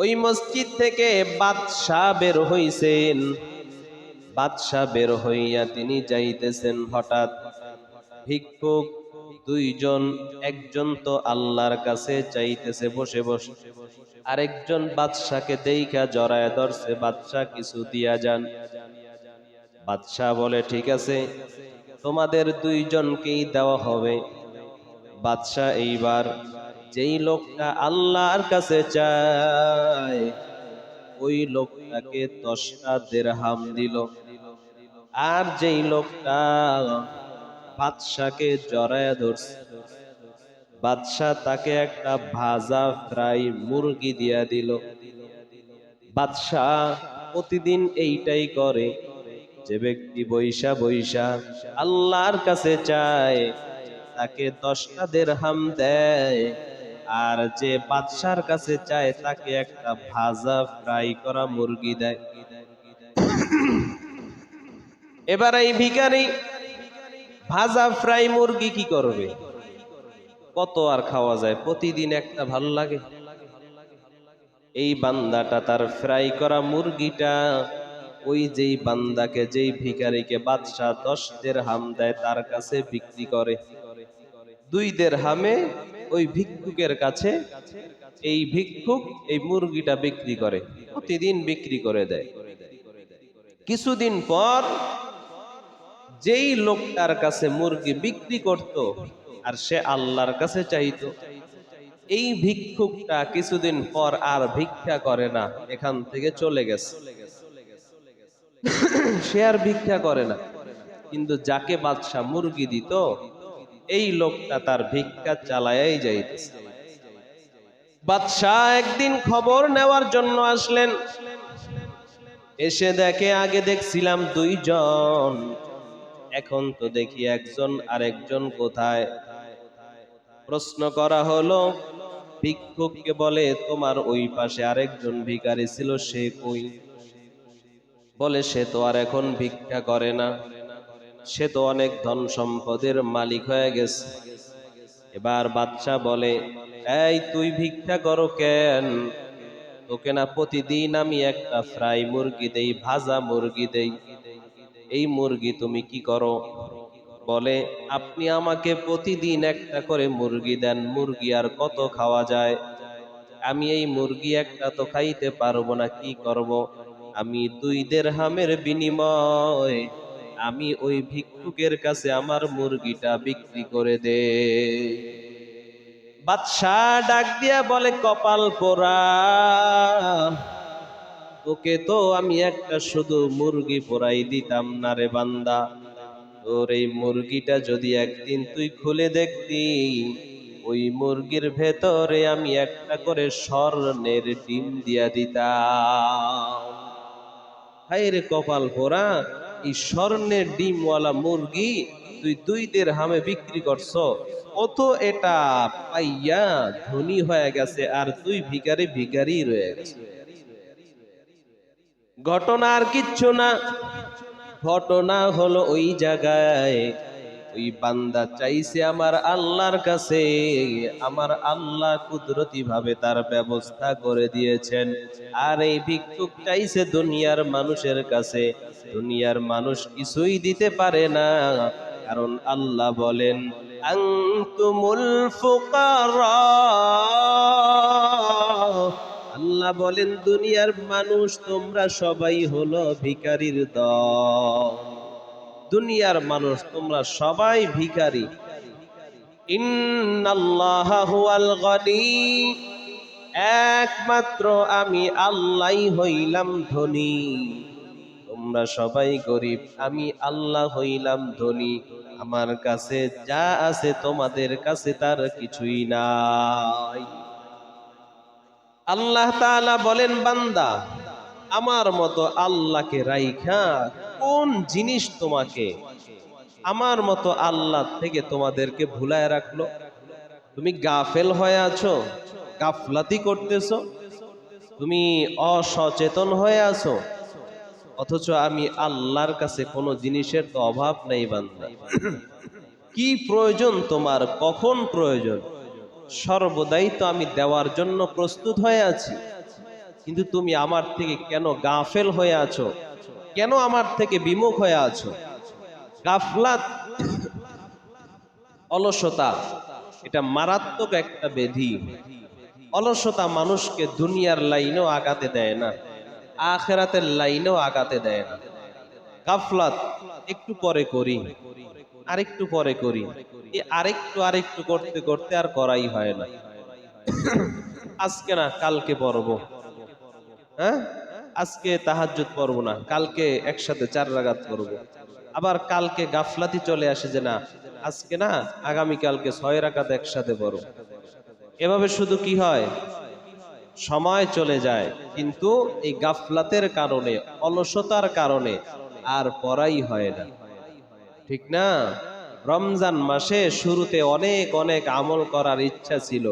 ওই মসজিদ থেকে বাদশাহ বের হইছেন। বাদশাহ বের হইয়া তিনি যাইতেছেন। হঠাৎ ভিক্ষুক দুইজন, একজন তো আল্লাহর কাছে চাইতেছে বসে বসে, আরেকজন বাদশাকে দেইখা জড়ায় ধরছে, বাদশাহ কিছু দিয়া যান। বাদশাহ বলে, ঠিক আছে, তোমাদের দুইজনকেই দেওয়া হবে। বাদশাহ এইবার যেই লোকটা আল্লাহর কাছে চায় ওই লোকটাকে 10টা দিরহাম দিল, আর যেই লোকটা বাদশাকে জড়ায় ধরছে বাদশাহ তাকে একটা ভাজা ফ্রাই মুরগি দিয়া দিল। বাদশাহ প্রতিদিন এইটাই করে, যে ব্যক্তি বৈশা বৈশা আল্লাহর কাছে চায় তাকে 10টা দিরহাম দেয়, আর যে বাদশার কাছে চায় তাকে একটা ভাজা ফ্রাই করা মুরগি দেয়। এবার এই ভিখারি ভাজা ফ্রাই মুরগি কি করবে? কত আর খাওয়া যায়, প্রতিদিন একটা ভালো লাগে। এই বান্দাটা তার ফ্রাই করা মুরগিটা ওই যেই বান্দাকে, যেই ভিখারিকে বাদশাহ 10 দিরহাম দেয় তার কাছে বিক্রি করে। 2 দিরহামে ওই ভিক্ষুকের কাছে এই ভিক্ষুক এই মুরগিটা বিক্রি করে, প্রতিদিন বিক্রি করে দেয়। কিছুদিন পর যেই লোকটার কাছে মুরগি বিক্রি করত আর সে আল্লাহর কাছে চাইতো, এই ভিক্ষুকটা কিছুদিন পর আর ভিক্ষা করে না, এখান থেকে চলে গেছে। সে আর ভিক্ষা করে না, কিন্তু যাকে বাদশাহ মুরগি দিত এই লোকটা তার ভিক্ষা চালায়াই যাইতেছে। বাদশাহ একদিন খবর নেওয়ার জন্য আসলেন। এসে দেখে আগে দেখছিলাম 2 জন, এখন তো দেখি একজন, আরেকজন কোথায়? প্রশ্ন করা হলো, ভিক্ষুককে বলে তোমার ওই পাশে আরেকজন ভিখারি ছিল, সে কই? বলে সে তো আর এখন ভিক্ষা করে না, সে তো অনেক ধন সম্পদের মালিক হয়ে গেছে। এবার বাদশা বলে, এই তুই ভিক্ষা করো কেন? তোকে না প্রতিদিন আমি একটা ফ্রাই মুরগি দেই, ভাজা মুরগি দেই, এই মুরগি তুমি কি করো? বলে, আপনি আমাকে প্রতিদিন একটা করে মুরগি দেন, মুরগি আর কত খাওয়া যায়? আমি এই মুরগি একটা তো খাইতে পারবো না, কি করব? আমি 2 দিরহামের বিনিময়ে আমি ওই ভিক্ষুকের কাছে আমার মুরগিটা বিক্রি করে দে। বাদশাহ ডাক দিয়া বলে, কপাল পোড়া, তোকে তো আমি একটা শুধু মুরগি পোড়াই দিতাম না রে বান্দা, তোর এই মুরগিটা যদি একদিন তুই খুলে দেখতি, ওই মুরগির ভেতরে আমি একটা করে স্বর্ণের ডিম দিয়া দিতাম। হায় রে কপাল পোড়া, এই স্বর্ণের ডিমওয়ালা মুরগি তুই 2 দিরহামে বিক্রি করছ, ও তো এটা পাইয়া ধনী হয়ে গেছে, আর তুই ভিখারি ভিখারি রয়ে গেছে। ঘটনা আর কিচ্ছু না, ঘটনা হলো ওই জায়গায় ওই বান্দা চাইছে আমার আল্লাহর কাছে, আমার আল্লাহ কুদরতি ভাবে তার ব্যবস্থা করে দিয়েছেন। আর এই ভিক্ষুক চাইছে দুনিয়ার মানুষের কাছে, দুনিয়ার মানুষ কিছুই দিতে পারে না, কারণ আল্লাহ বলেন, আনতুমুল ফুকারা, আল্লাহ বলেন দুনিয়ার মানুষ তোমরা সবাই হলো ভিখারির দল, দুনিয়ার মানুষ তোমরা সবাই ভিখারি। ইন্নাল্লাহা হুয়াল গনি, একমাত্র আমি আল্লাহই হইলাম ধনী, তোমরা সবাই গরিব, আমি আল্লাহ হইলাম ধনী, আমার কাছে যা আছে তোমাদের কাছে তার কিছুই নাই। আল্লাহ তাআলা বলেন, বান্দা আমার মতো আল্লাহকে রাইখা কোন জিনিস তোমাকে আমার মতো আল্লাহ থেকে তোমাদেরকে ভুলায় রাখলো? তুমি গাফেল হয়ে আছো, গাফলাতি করতেছো, তুমি অসচেতন হয়ে আছো, অথচ আমি আল্লাহর কাছে কোনো জিনিসের তো অভাব নেই বান্দা। কি প্রয়োজন তোমার, কখন প্রয়োজন, সর্বদাই তো আমি দেওয়ার জন্য প্রস্তুত হয়ে আছি। কিন্তু তুমি আমার থেকে কেন গাফেল হয়ে আছো, কেন আমার থেকে বিমুখ হয়ে আছো? গাফলাত, অলসতা, এটা মারাত্মক একটা ব্যাধি। অলসতা মানুষকে দুনিয়ার লাইনেও আগাতে দেয় না, আখিরাতের লাইনেও আগাতে দেয় না। গাফলাত, একটু পরে করি, আরেকটু পরে করি, এই আরেকটু করতে করতে আর করাই হয় না। আজকে না কালকে পড়বো, হ্যাঁ আজকে তাহাজ্জুদ পড়বো না, কালকে একসাথে 4 রাকাত পড়বো। আবার কালকে গাফলাতি চলে আসে যে না আজকে না, আগামীকালকে 6 রাকাত একসাথে পড়ো। এভাবে শুধু কি হয়, সময় চলে যায়, কিন্তু এই গাফলাতের কারণে, অলসতার কারণে আর পড়াই হয় না, ঠিক না? রমজান মাসে শুরুতে অনেক অনেক আমল করার ইচ্ছা ছিল,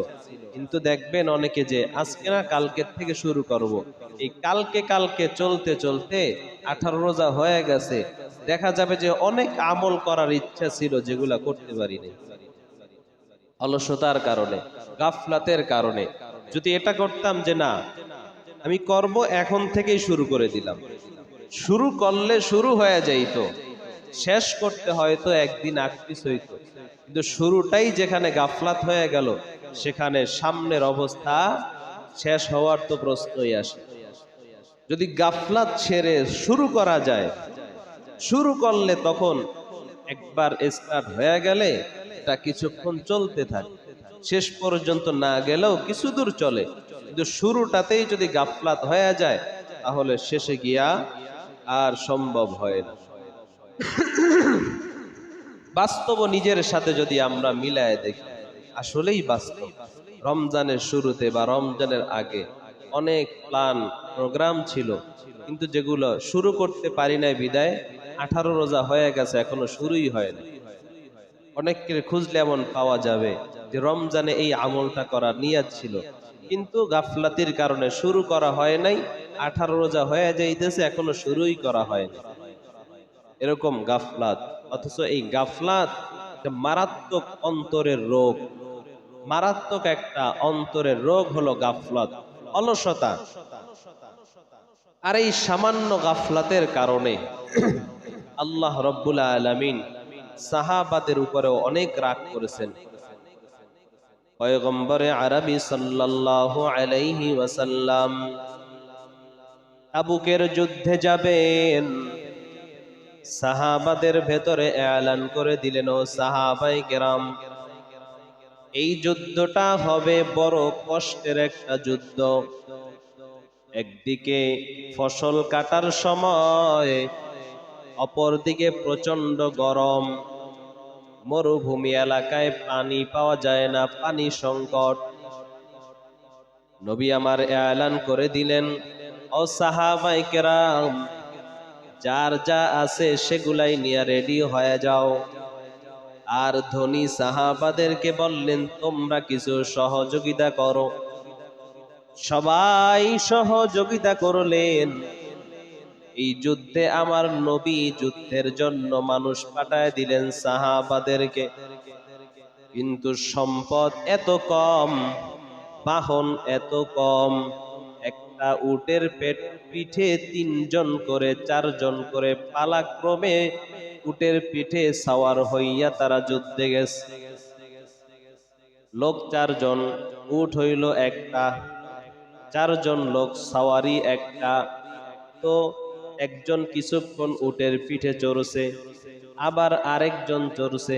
কিন্তু দেখবেন অনেকে যে আজকে না কালকের থেকে শুরু করব, এই কালকে কালকে চলতে চলতে 18 রোজা হয়ে গেছে। দেখা যাবে যে অনেক আমল করার ইচ্ছা ছিল যেগুলা করতে পারিনি, অলসতার কারণে, গাফলাতের কারণে। যদি এটা করতাম যে না, আমি করব, এখন থেকেই শুরু করে দিলাম, শুরু করলে শুরু হয়ে যাইতো, শেষ করতে হয়তো একদিন আকপিস হইতো, কিন্তু শুরুটাই যেখানে গাফলাত হয়ে গেল, সেখানে সামনের অবস্থা শেষ হওয়ার তো প্রশ্নই আসে। যদি গাফলাত ছেড়ে শুরু করা যায়, শুরু করলে তখন একবার স্টার্ট হয়ে গেলে এটা কিছুক্ষণ চলতে থাকে, শেষ পর্যন্ত না গেলেও কিছু দূর চলে। কিন্তু শুরুটাতেই যদি গাফলাত হয়ে যায়, তাহলে শেষে গিয়া আর সম্ভব হয় না। বাস্তব নিজের সাথে যদি আমরা মিলায় দেখি, আসলেই বাস্তব। রমজানের শুরুতে বা রমজানের আগে অনেক প্ল্যান প্রোগ্রাম ছিল, কিন্তু যেগুলো শুরু করতে পারি নাই বিদায় 18 রোজা হয়ে গেছে, এখনো শুরুই হয় না। অনেককে খুঁজলে এমন পাওয়া যাবে যে রমজানে এই আমলটা করার নিয়ত ছিল, কিন্তু গাফলাতির কারণে শুরু করা হয় নাই, 18 রোজা হয়ে যাইতেছে, এখনো শুরুই করা হয়নি। এরকম গাফলাত। অথচ এই গাফলাত একটা মারাত্মক অন্তরের রোগ, মারাত্মক একটা অন্তরের রোগ হলো গাফলাত, অলসতা। আর এই সামান্য গাফলাতের কারণে আল্লাহ রব্বুল আলামিন সাহাবাদের উপরেও অনেক রাগ করেছেন। পয়গম্বরে আরবি সাল্লাল্লাহু আলাইহি ওয়াসাল্লাম তাবুকের যুদ্ধে যাবেন, সাহাবাদের ভেতরে এলান করে দিলেন, ও সাহাবায়ে কেরাম, এই যুদ্ধটা হবে বড় কষ্টের একটা যুদ্ধ। একদিকে ফসল কাটার সময়, অপরদিকে প্রচন্ড গরম, মরুভূমি এলাকায় পানি পাওয়া যায় না, পানি সংকট। নবী আমার এলান করে দিলেন, ও সাহাবায়ে কেরাম, যার যা আছে সেগুলাই নিয়ে রেডি হয়ে যাও। আর ধনী সাহাবাদেরকে বললেন, তোমরা কিছু সহযোগিতা করো। সবাই সহযোগিতা করলেন। এই যুদ্ধে আমার নবী যুদ্ধের জন্য মানুষ পাঠায় দিলেন সাহাবাদেরকে, কিন্তু সম্পদ এত কম, বাহন এত কম, একটা উটের পিঠে 3 জন করে 4 জন করে পালাক্রমে উটের পিঠে সাওয়ার হইয়া তারা যুদ্ধে গেছে। লোক 4 জন, উট হইল একটা, 4 জন লোক সাওয়ারি একটা। তো একজন কিছুক্ষণ উটের পিঠে চড়ছে, আবার আরেকজন চড়ছে,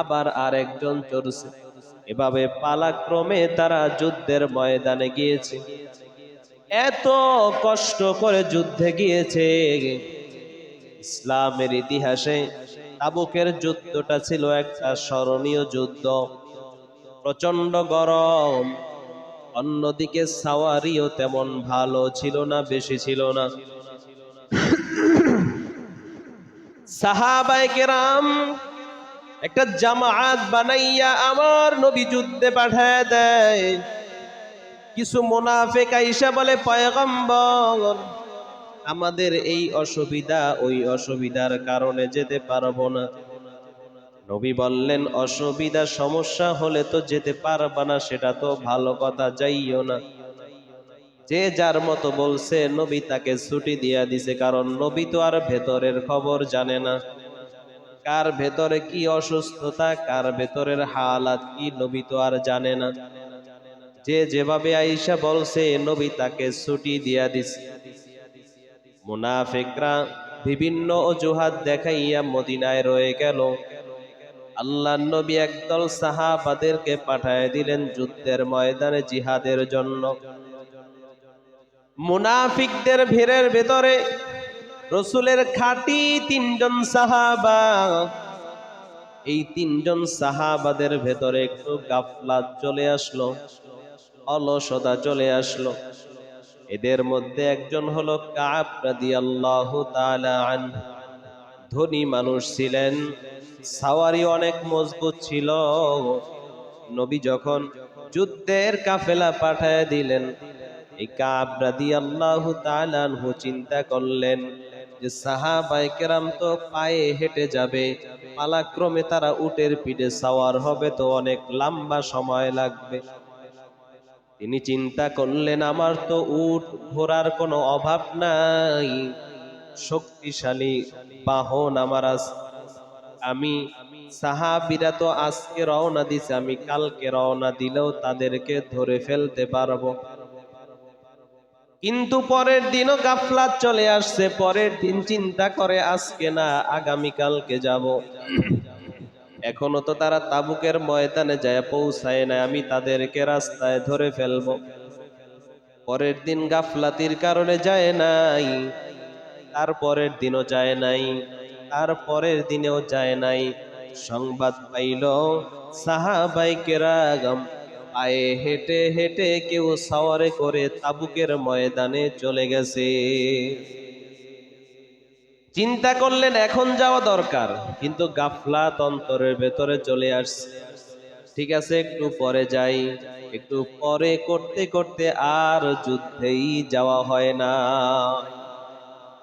আবার আরেকজন চড়ছে। এভাবে পালাক্রমে তারা যুদ্ধের ময়দানে গিয়েছে। এত কষ্ট করে যুদ্ধে গিয়েছে। ইসলামের ইতিহাসে তাবুকের যুদ্ধটা ছিল একটা স্মরণীয় যুদ্ধ। প্রচন্ড গরম, অন্যদিকে সাওয়ারিও তেমন ভালো ছিল না, বেশি ছিল না। সাহাবায়ে কেরাম একটা জামায়াত বানাইয়া আমার নবী যুদ্ধে পাঠায় দেয়। কিছু মুনাফিক আইসা বলে, পয়গম্বর, আমাদের এই অসুবিধা, ওই অসুবিধার কারণে যেতে পারবো না। নবী বললেন, অসুবিধা সমস্যা হলে তো যেতে পারবা না, সেটা তো ভালো কথা, যাইও না। যে যার মতো বলছে, নবী তাকে ছুটি দিয়া দিছে, কারণ নবী তো আর ভেতরের খবর জানে না। কার ভেতরে কি অসুস্থতা, কার ভেতরের হালাত কি, নবী তো আর জানে না। যে যেভাবে আয়েশা বলছে, নবী তাকে ছুটি দিয়া দিছে। মুনাফিকরা বিভিন্ন অজুহাত দেখাইয়া মদিনায় রয়ে গেল। আল্লাহর নবী একদল সাহাবাদেরকে পাঠায় দিলেন যুদ্ধের ময়দানে জিহাদের জন্য। মুনাফিকদের ভিড়ের ভেতরে রসুলের খাঁটি 3 জন সাহাবা, এই তিনজন সাহাবাদের ভেতরে একটু গাফলাত চলে আসলো, অলসতা চলে আসলো। এদের মধ্যে একজন হলো কাব রাদিয়াল্লাহু তাআলা আনহু। ধনী মানুষ ছিলেন, সাওয়ারি অনেক মজবুত ছিল। নবী যখন যুদ্ধের কাফেলা পাঠায় দিলেন, এই কাব রাদিয়াল্লাহু তাআলা আনহু চিন্তা করলেন যে সাহাবায়ে কেরাম তো পায়ে হেঁটে যাবে, পালাক্রমে তারা উটের পিঠে সাওয়ার হবে, তো অনেক লম্বা সময় লাগবে। তিনি চিন্তা করলেন আমার তো উট ঘোড়ার কোনো অভাব নাই, শক্তিশালী বাহন আমার আছে। আমি সাহাবীরা তো আজকে রওনা দিছে, আমি কালকে রওনা দিলেও তাদেরকে ধরে ফেলতে পারবো। কিন্তু পরের দিনও গাফলাত চলে আসছে। পরের দিন চিন্তা করে আজকে না আগামী কালকে যাব। এখনো তো তারা তাবুকের ময়দানে যায় পৌঁছায় না, আমি তাদেরকে রাস্তায় ধরে ফেলবো। পরের দিন গাফলাতির কারণে যায় নাই, তারপরের দিনও যায় নাই, তারপরের দিনেও যায় নাই। সংবাদ পাইল সাহাবায়ে কেরাম পায়ে হেঁটে হেঁটে কেউ সাওয়ারে করে তাবুকের ময়দানে চলে গেছে। চিন্তা করলেন এখন যাওয়া দরকার, কিন্তু গাফলাত অন্তরের ভেতরে চলে আসছে। ঠিক আছে একটু পরে যাই, একটু পরে করতে করতে আর যুদ্ধেই যাওয়া হয় না।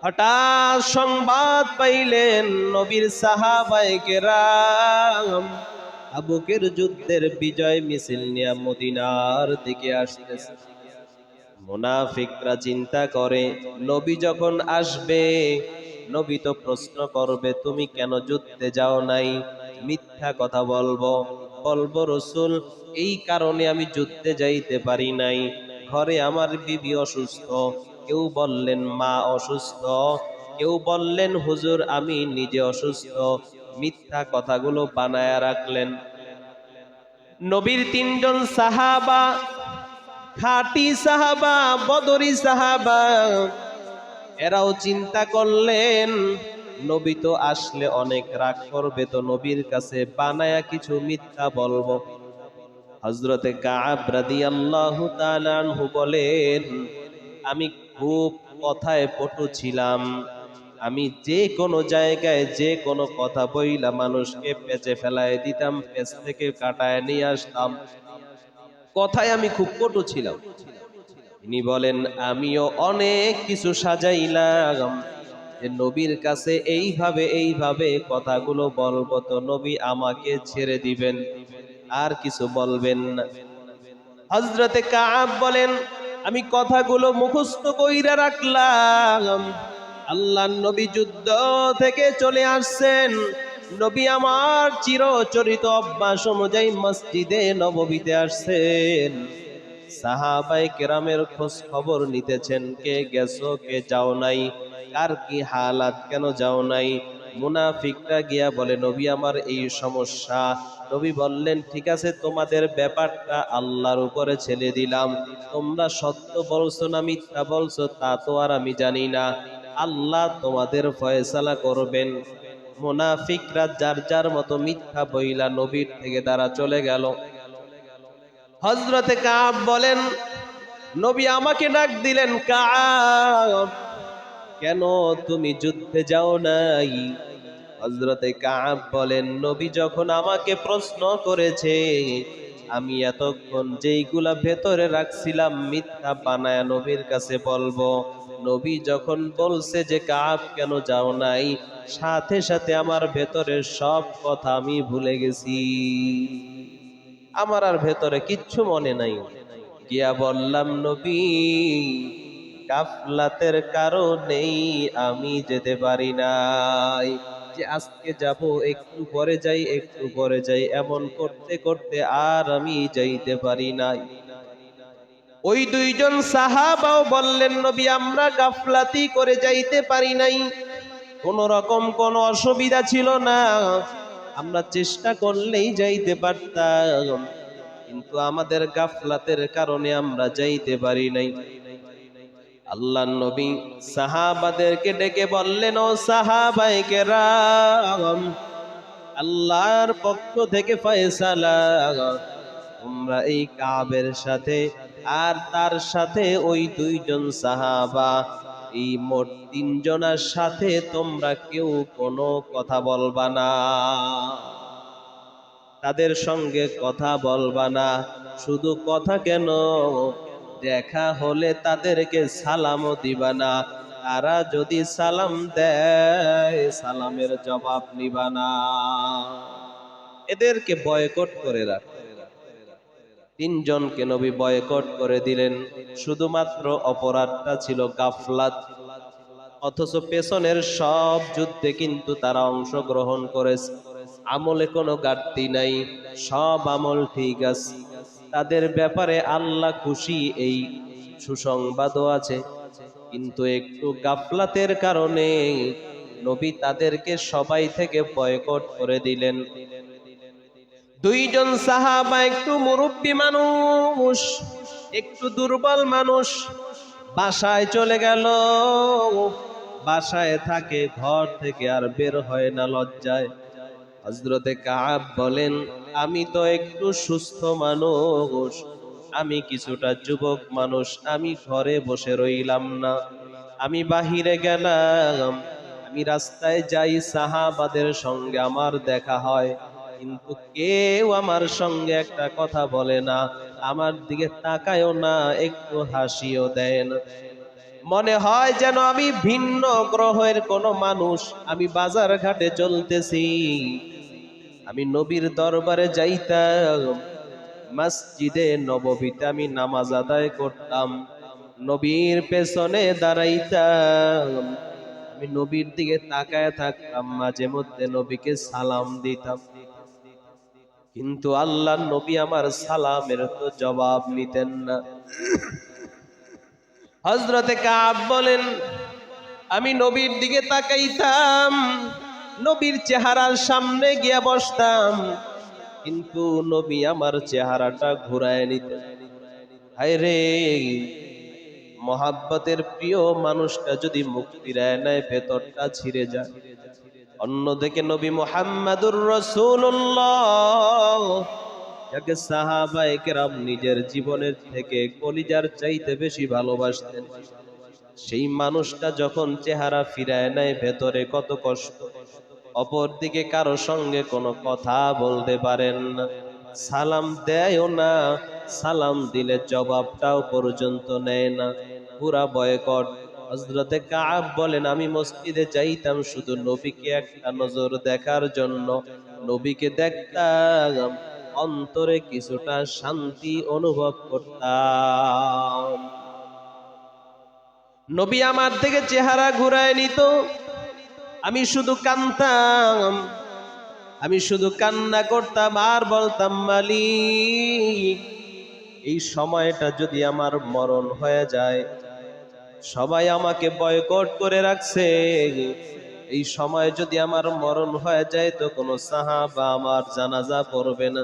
হঠাৎ সংবাদ পাইলেন নবীর সাহাবায়ে কেরাম তাবুকের যুদ্ধের বিজয় মিছিল নিয়ে মদিনার দিকে আসতেছে। মুনাফিকরা চিন্তা করে নবী যখন আসবে, নবী তো প্রশ্ন করবে তুমি কেন যুদ্ধে যাও নাই, মিথ্যা কথা বলবো, বলবো রসূল এই কারণে আমি যুদ্ধে যাইতে পারি নাই, ঘরে আমার বিবি অসুস্থ, কেউ বললেন মা অসুস্থ, কেউ বললেন হুজুর আমি নিজে অসুস্থ। মিথ্যা কথাগুলো বানায়া রাখলেন। নবীর তিনজন সাহাবা, খাঁটি সাহাবা, বদরি সাহাবা, এরাও চিন্তা করলেন নবী তো আসলে অনেক রাগ করবে, তো নবীর কাছে বানায়া কিছু মিথ্যা বলবো। হযরতে কাব রাদিয়াল্লাহু তাআলা আনহু বলেন আমি খুব কথায় পটু ছিলাম, আমি যে কোনো জায়গায় যে কোনো কথা বইলা মানুষকে পেঁচে ফেলায় দিতাম, পেঁচ থেকে কাটায় নিয়ে আসতাম, কথায় আমি খুব পটু ছিলাম। তিনি বলেন আমিও অনেক কিছু সাজাইলাম যে নবীর কাছে এইভাবে এইভাবে কথাগুলো বলবো, তো নবী আমাকে ছেড়ে দিবেন, আর কিছু বলবেন না। হযরতে কাব বলেন আমি কথাগুলো মুখস্থ কইরা রাখলাম। আল্লাহর নবী যুদ্ধ থেকে চলে আসছেন, নবী আমার চিরচরিত অভ্যাস অনুযায়ী মসজিদে নববীতে আসছেন। সাহাবায়ে কেরামের খোঁজ খবর নিতেছেন, কে গেছো কে যাও নাই, কার কি হালাত, কেন যাও নাই। মুনাফিকরা গিয়া বলে নবী আমার এই সমস্যা। নবী বললেন ঠিক আছে তোমাদের ব্যাপারটা আল্লাহর উপরে ছেড়ে দিলাম, তোমরা সত্য বলছো না মিথ্যা বলছো তা তো আর আমি জানি না, আল্লাহ তোমাদের ফয়সালা করবেন। মুনাফিকরা যার যার মতো মিথ্যা বইলা নবীর থেকে তারা চলে গেল। হযরতে কাব বলেন নবী আমাকে ডাক দিলেন কাব কেন তুমি যুদ্ধে যাও নাই। হযরতে কাব বলেন নবী যখন আমাকে প্রশ্ন করেছে, আমি এতক্ষণ যেইগুলা ভেতরে রাখছিলাম মিথ্যা বানায়া নবীর কাছে বলবো, নবী যখন বলছে যে কাব কেন যাও নাই, সাথে সাথে আমার ভেতরের সব কথা আমি ভুলে গেছি, আমার আর ভেতরে কিচ্ছু মনে নাই। গিয়া বললাম নবী গাফলাতের কারণেই আমি যেতে পারি নাই, যে আজকে যাব একটু পরে যাই একটু পরে যাই এমন করতে করতে আর আমি যাইতে পারি নাই। ওই দুইজন সাহাবাও বললেন নবী আমরা গাফলাতি করে যাইতে পারি নাই, কোন রকম কোন অসুবিধা ছিল না, আমরা চেষ্টা করলেই যাইতে পারতাম, কিন্তু আমাদের গাফলাতের কারণে আমরা যাইতে পারি নাই। আল্লাহর নবী সাহাবাদেরকে ডেকে বললেন ও সাহাবায়ে কেরাম আল্লাহর পক্ষ থেকে ফয়সালা, তোমরা এই কাবের সাথে আর তার সাথে ওই দুইজন সাহাবা, এই মোট তিনজনের সাথে তোমরা কেউ কোনো কথা বলবা না, তাদের সঙ্গে কথা বলবা না। শুধু কথা কেন, দেখা হলে তাদেরকে সালামও দিবা না। তারা যদি সালাম দেয়, সালামের জবাব নিবা না। এদেরকে বয়কট করে রাখ। তিনজনকে নবী বয়কট করে দিলেন। শুধুমাত্র অপরাধটা ছিল গাফলাত, অথচ পেছনের সব যুদ্ধে কিন্তু তারা অংশগ্রহণ করেছে। আমলে কোনো ঘাটতি নাই, সব আমল ঠিক আছে। তাদের ব্যাপারে আল্লাহ খুশি, এই সুসংবাদও আছে। কিন্তু একটু গাফলাতের কারণে নবী তাদেরকে সবাই থেকে বয়কট করে দিলেন। দুইজন সাহাবা একটু মুরব্বী মানুষ, একটু দুর্বল মানুষ, বাসায় চলে গেল। বাসায় থাকে, ঘর থেকে আর বের হয় না লজ্জায়। হযরতে কাব বলেন, আমি তো একটু সুস্থ মানুষ, আমি কিছুটা যুবক মানুষ, আমি ঘরে বসে রইলাম না, আমি বাহিরে গেলাম। আমি রাস্তায় যাই, সাহাবাদের সঙ্গে আমার দেখা হয়, কিন্তু কেউ আমার সঙ্গে একটা কথা বলে না, আমার দিকে তাকায়ও না, একটু হাসিও দেয় না। মনে হয় যেন আমি ভিন্ন গ্রহের কোন মানুষ। আমি বাজার ঘাটে চলতেছি, আমি নবীর দরবারে যাইতাম, মসজিদে নববীতে আমি নামাজ আদায় করতাম, নবীর পেছনে দাঁড়াইতাম, আমি নবীর দিকে তাকায় থাকতাম, মাঝে মধ্যে নবীকে সালাম দিতাম। কিন্তু আল্লাহর নবী আমার সালামের তো জবাব নিতেন না। হযরতে কাব বলেন, আমি নবীর দিকে তাকাইতাম, নবীর চেহারার সামনে গিয়া বসতাম, কিন্তু নবী আমার চেহারাটা ঘুরায় নিতেন। হায় রে, মহাব্বতের প্রিয় মানুষটা যদি মুখ ফিরায় নেয়, ভেতরটা ছিঁড়ে যায়। অন্যদিকে নবী মুহাম্মাদুর রাসূলুল্লাহ, যাকে সাহাবায়ে কেরাম নিজের জীবনের থেকে কলিজার চাইতে বেশি ভালোবাসতেন, সেই মানুষটা যখন চেহারা ফিরায় নেয়, ভেতরে কত কষ্ট। অপরদিকে কারো সঙ্গে কোনো কথা বলতে পারেন না, সালাম দেয়ও না, সালাম দিলে জবাবটাও পর্যন্ত নেয় না, পুরা বয়কট। হযরতে কাব বলেন, আমি মসজিদে যাইতাম শুধু নবীকে একটা নজর দেখার জন্য। নবীকে দেখতাম, অন্তরে কিছুটা শান্তি অনুভব করতাম। নবী আমার থেকে চেহারা ঘুরায় নিত, আমি শুধু কাঁদতাম, আমি শুধু কান্না করতাম আর বলতাম, মালিক, এই সময়টা যদি আমার মরণ হয়ে যায়, সবাই আমাকে বয়কট করে রাখছে, এই সময় যদি আমার মরণ হয়ে যায়, তো কোনো সাহাবা আমার জানাজা পড়বে না,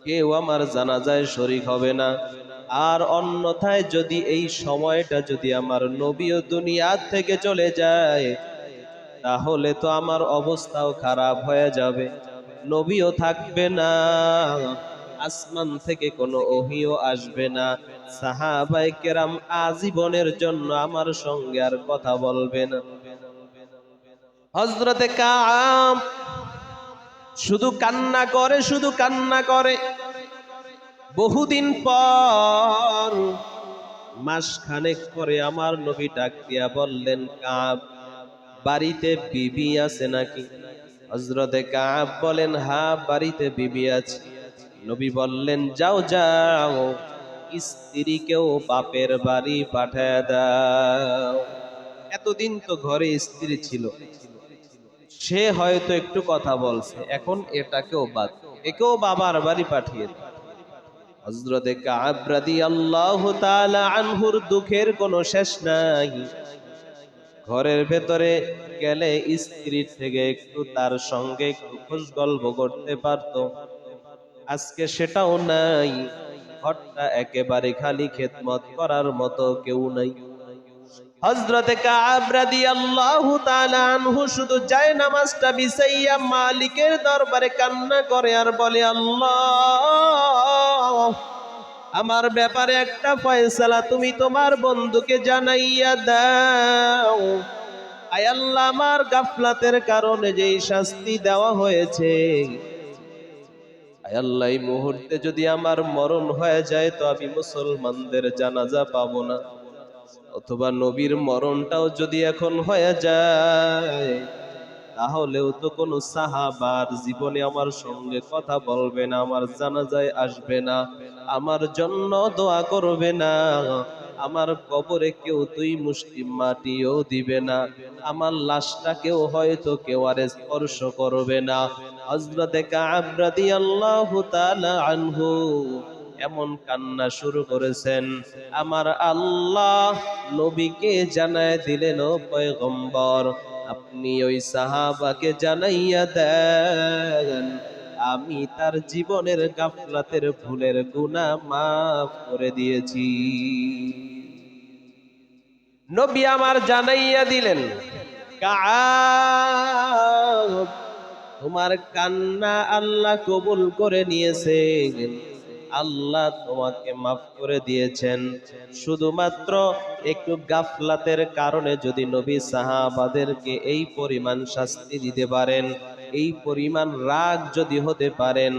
কেউ আমার জানাজায় শরীক হবে না। আর অন্যথায় যদি এই সময়টা যদি আমার নবীও দুনিয়া থেকে চলে যায়, তাহলে তো আমার অবস্থাও খারাপ হয়ে যাবে, নবীও থাকবে না, আসমান থেকে কোনো ওহীও আসবে না, সাহাবায়ে কেরাম আজীবনের জন্য আমার সঙ্গে আর কথা বলবে না। হযরতে কাব শুধু কান্না করে, শুধু কান্না করে। বহুদিন পর, মাসখানেক পরে আমার নবী ডাক দিয়া বললেন, কাব, বাড়িতে বিবি আছে নাকি? হযরতে কাব বলেন, হ্যাঁ, বাড়িতে বিবি আছে। নবী বললেন, যাও যাও, স্ত্রীকেও বাপের বাড়ি পাঠায় দাও। এতদিন তো ঘরে স্ত্রী ছিল, সে হয়তো একটু কথা বলছে, এখন এটাকেও বাদ, একেও বাবার বাড়ি পাঠিয়ে দাও। হযরতে কাব রাদিয়াল্লাহু তাআলা আনহুর দুঃখের কোনো শেষ নাই। ঘরের ভেতরে গেলে স্ত্রীর থেকে একটু তার সঙ্গে একটু খোশ গল্প করতে পারতো, আজকে সেটাও নাই। ঘরটা একেবারে খালি, খেদমত করার মতো কেউ নাই। হযরতে কাব রাদিয়াল্লাহু তাআলা আনহু শুধু যায় নামাজটা বিছাইয়া মালিকের দরবারে কান্না করে আর বলে, আল্লাহ, আমার ব্যাপারে একটা ফয়সালা তুমি তোমার বন্ধুকে জানাইয়া দাও। আয় আল্লাহ, আমার গাফলাতের কারণে যেই শাস্তি দেওয়া হয়েছে, আয় আল্লাহ, এই মুহূর্তে যদি আমার মরণ হয়ে যায় তো আমি মুসলমানদের জানাজা পাবো না, অথবা নবীর মরণটাও যদি এখন হয়ে যায় তাহলেও তো কোনো সাহাবার জীবনে আমার সঙ্গে কথা বলবে না, আমার জানাজায় আসবে না, আমার জন্য দোয়া করবে না, আমার কবরে কেউ দুই মুষ্টি মাটিও দিবে না, আমার লাশটাকেও হয়তো কেউ আর স্পর্শ করবে না। হযরতে কাব রাদিয়াল্লাহু তাআলা আনহু এমন কান্না শুরু করেছেন, আমার আল্লাহ নবীকে জানায় দিলেন, ও পয়গম্বর, আপনি ওই সাহাবাকে জানাইয়া দেন আমি তার জীবনের গাফলাতের ভুলের গুনাহ মাফ করে দিয়েছি। নবী আমার জানাইয়া দিলেন, কাব, তোমার কান্না আল্লাহ কবুল করে নিয়েছেন, আল্লাহ তোমাকে মাফ করে দিয়েছেন। শুধুমাত্র একটু গাফলাতের কারণে যদি নবী সাহাবাদেরকে এই পরিমাণ শাস্তি দিতে পারেন, এই পরিমাণ রাগ যদি হতে পারেন,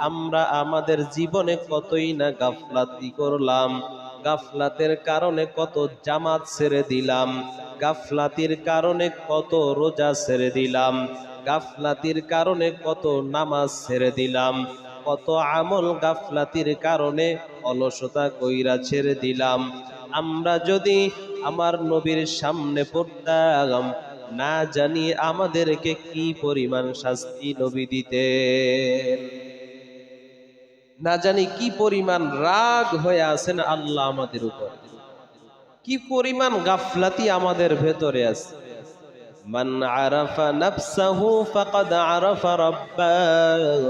আমরা আমাদের জীবনে কতই না গাফলাতি করলাম, গাফলাতের কারণে কত জামাত ছেড়ে দিলাম, গাফলাতির কারণে কত রোজা ছেড়ে দিলাম, গাফলাতির কারণে কত নামাজ ছেড়ে দিলাম, কত আমল গাফলাতির কারণে অলসতা কইরা ছেড়ে দিলাম। আমরা যদি আমার নবীর সামনে পড়তাম, না জানি আমাদেরকে কি পরিমাণ শাস্তি নবী দিতেন, না জানি কি পরিমাণ রাগ হয়ে আছেন আল্লাহ আমাদের উপর, কি পরিমাণ গাফলাতি আমাদের ভেতরে আছে। মান আরাফা নাফসাহু ফাকাদ আরাফা রাব্বাহ,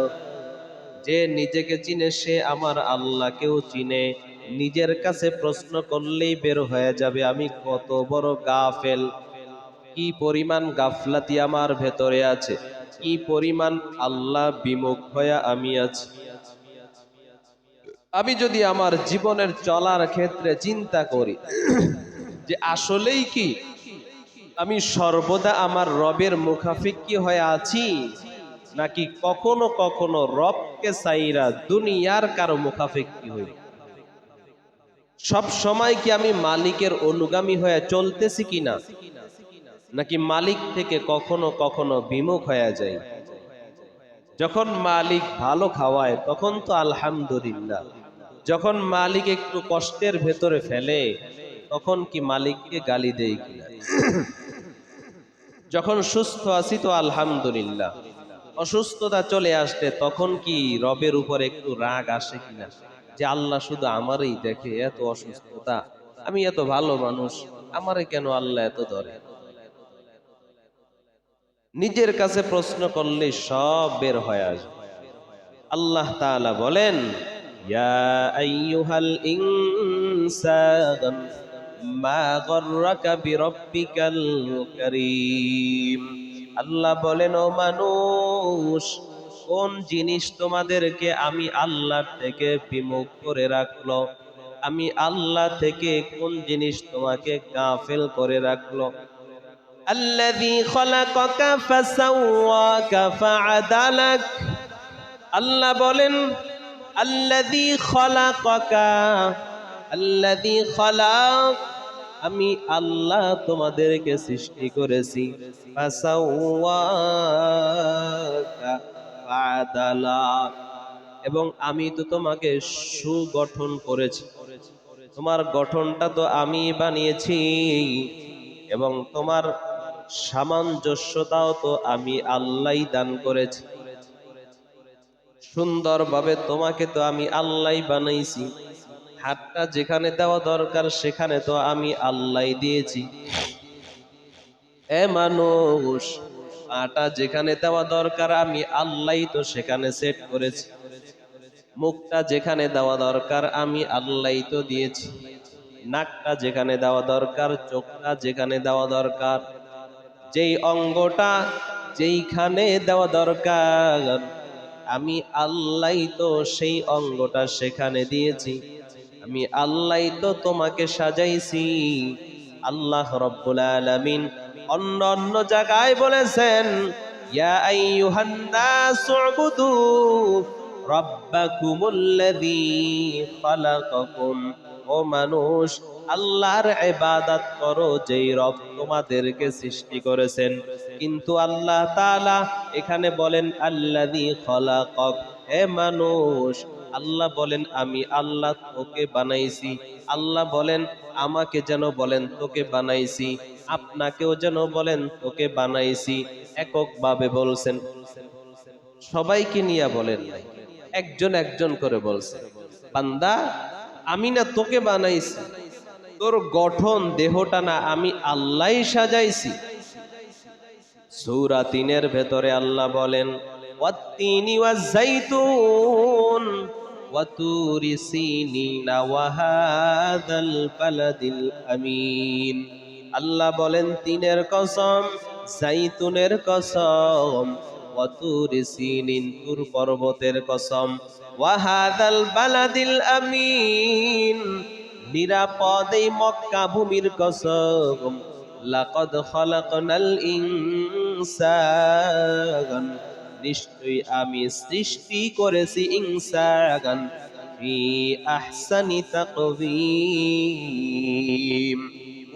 যে নিজেকে চিনে সে আমার আল্লাহকেও চিনে। নিজের কাছে প্রশ্ন করলেই বের হয়ে যাবে আমি কত বড় গাফেল, কি পরিমাণ গাফলাতি আমার ভেতরে আছে, কি পরিমাণ আল্লাহ বিমুখ হয়ে আমি আছি। আমি যদি আমার জীবনের চলার ক্ষেত্রে চিন্তা করি যে আসলেই কি আমি সর্বদা আমার রবের মুখাফিক্কি হয়ে আছি, নাকি কখনো কখনো রবকে সাইরা দুনিয়ার কারো মুখাফিক্কি হই, সব সময় কি আমি মালিকের অনুগামী হয়ে চলতেছি কিনা, নাকি মালিক থেকে কখনো কখনো বিমুখ হয়ে যায়। যখন মালিক ভালো খাওয়ায় তখন তো আলহামদুলিল্লাহ, যখন মালিক একটু কষ্টের ভেতরে ফেলে তখন কি মালিককে গালি দেই কিনা, যখন সুস্থ আছি তো আলহামদুলিল্লাহ, অসুস্থতা চলে আসলে তখন কি রবের উপর একটু রাগ আসে কিনা, যে আল্লাহ শুধু আমারই দেখে, এত অসুস্থতা, আমি এত ভালো মানুষ, আমারে কেন আল্লাহ এত ধরে। নিজের কাছে প্রশ্ন করলে সব বের হয়ে আসবে। আল্লাহ তাআলা বলেন, ইয়া আইয়ুহাল ইনসান মা গররাকা বিরব্বিকাল কারীম। আল্লাহ বলেন, ও মানুষ, কোন জিনিস তোমাদেরকে আমি আল্লাহ থেকে বিমুখ করে রাখলো, আমি আল্লাহ থেকে কোন জিনিস তোমাকে গাফেল করে রাখলো। আল্লাযী খালাকাকা ফাসাওয়াকা ফাআদালাক। আল্লাহ বলেন, আল্লাযী খালাকাকা, আল্লাযী খালাক, আমি আল্লাহ তোমাদেরকে সৃষ্টি করেছি, ফাসাওয়াকা ফাআদালাক, এবং আমি তো তোমাকে সুগঠন করেছি, তোমার গঠনটা তো আমি বানিয়েছি, এবং তোমার সামঞ্জস্যতাও তো আমি আল্লাহই দান করেছি। সুন্দরভাবে তোমাকে তো আমি আল্লাহই বানাইছি, হাতটা যেখানে দেওয়া দরকার সেখানে তো আমি আল্লাহই দিয়েছি। এ মানুষ, পাটা যেখানে দেওয়া দরকার আমি আল্লাহই তো সেখানে সেট করেছি, মুখটা যেখানে দেওয়া দরকার আমি আল্লাহই তো দিয়েছি। নাকটা যেখানে দেওয়া দরকার, চোখটা যেখানে দেওয়া দরকার, যেই অঙ্গটা যেইখানে দেওয়া দরকার, আমি আল্লাহ তো সেই অঙ্গটা সেখানে দিয়েছি। আমি আল্লাহ তো তোমাকে সাজাইছি। আল্লাহ রব্বুল আলামিন অন্য অন্য জায়গায় বলেছেন, ইয়া আইয়ুহান নাসু উবুদু রাব্বাকুমুল্লাযী খালাকাকুম। ও মানুষ, আল্লাহর ইবাদত করো যেই রব তোমাদেরকে সৃষ্টি করেছেন। কিন্তু আল্লাহ তাআলা এখানে বলেন আল্লাযী খালাকাক। হে মানুষ, আল্লাহ বলেন আমি আল্লাহ তোকে বানাইছি। আল্লাহ বলেন আমাকে যেন বলেন তোকে বানাইছি, আপনাকেও যেন বলেন তোকে বানাইছি। এককভাবে বলছেন, সবাইকে নিয়ে বলেন নাই, একজন একজন করে বলছেন, বান্দা আমি না তোকে বানাইছি, তোর গঠন দেহটা না আমি আল্লাহই সাজাইছি। সূরা ৩-এর ভেতরে আল্লাহ বলেন, ওয়াত-তিনি ওয়াজ-যাইতুন ওয়া তুরি সিনিনা ওয়া হাযাল বালাদিল আমিন। আল্লাহ বলেন তিনের কসম, জাইতুনের কসম, ওয়া তুরি সিনিন তুর পর্বতের কসম, ওয়া হাযাল বালাদিল আমিন নিরাপদ এই মক্কা ভূমির কসম। লাকাদ খালাকনাল ইনসান, নিশ্চয়ই আমি সৃষ্টি করেছি ইনসান, ফি আহসানি তাকওয়িম,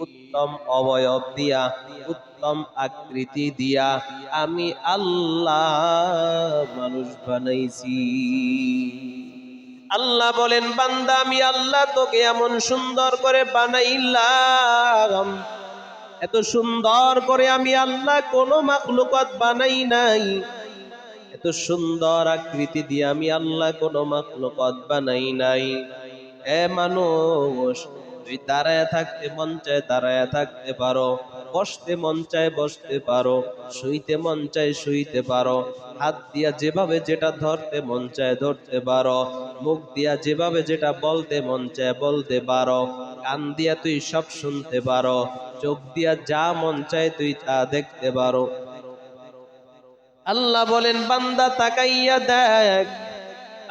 উত্তম অবয়ব দিয়া, উত্তম আকৃতি দিয়া আমি আল্লাহ মানুষ বানাইছি। আল্লাহ বলেন বান্দা আমি আল্লাহ তোকে এমন সুন্দর করে বানাইলাম, এত সুন্দর করে আমি আল্লাহ কোনো মাখলুকাত বানাই নাই। এত সুন্দর আকৃতি দিয়ে আমি আল্লাহ কোনো মাখলুকাত বানাই নাই। এ মানুষ, তুই দাঁড়ায় থাকতে মন চায় দাঁড়ায় থাকতে পারো, বসতে মন চায় বসতে পারো, শুইতে মন চায় শুইতে পারো, হাত দিয়া যেভাবে যেটা ধরতে মন চায় ধরতে পারো, মুখ দিয়া যেভাবে যেটা বলতে মন চায় বলতে পারো, কান দিয়া তুই সব শুনতে পারো, চোখ দিয়া যা মন চায় তুই তা দেখতে পারো। আল্লাহ বলেন বান্দা তাকাইয়া দেখ,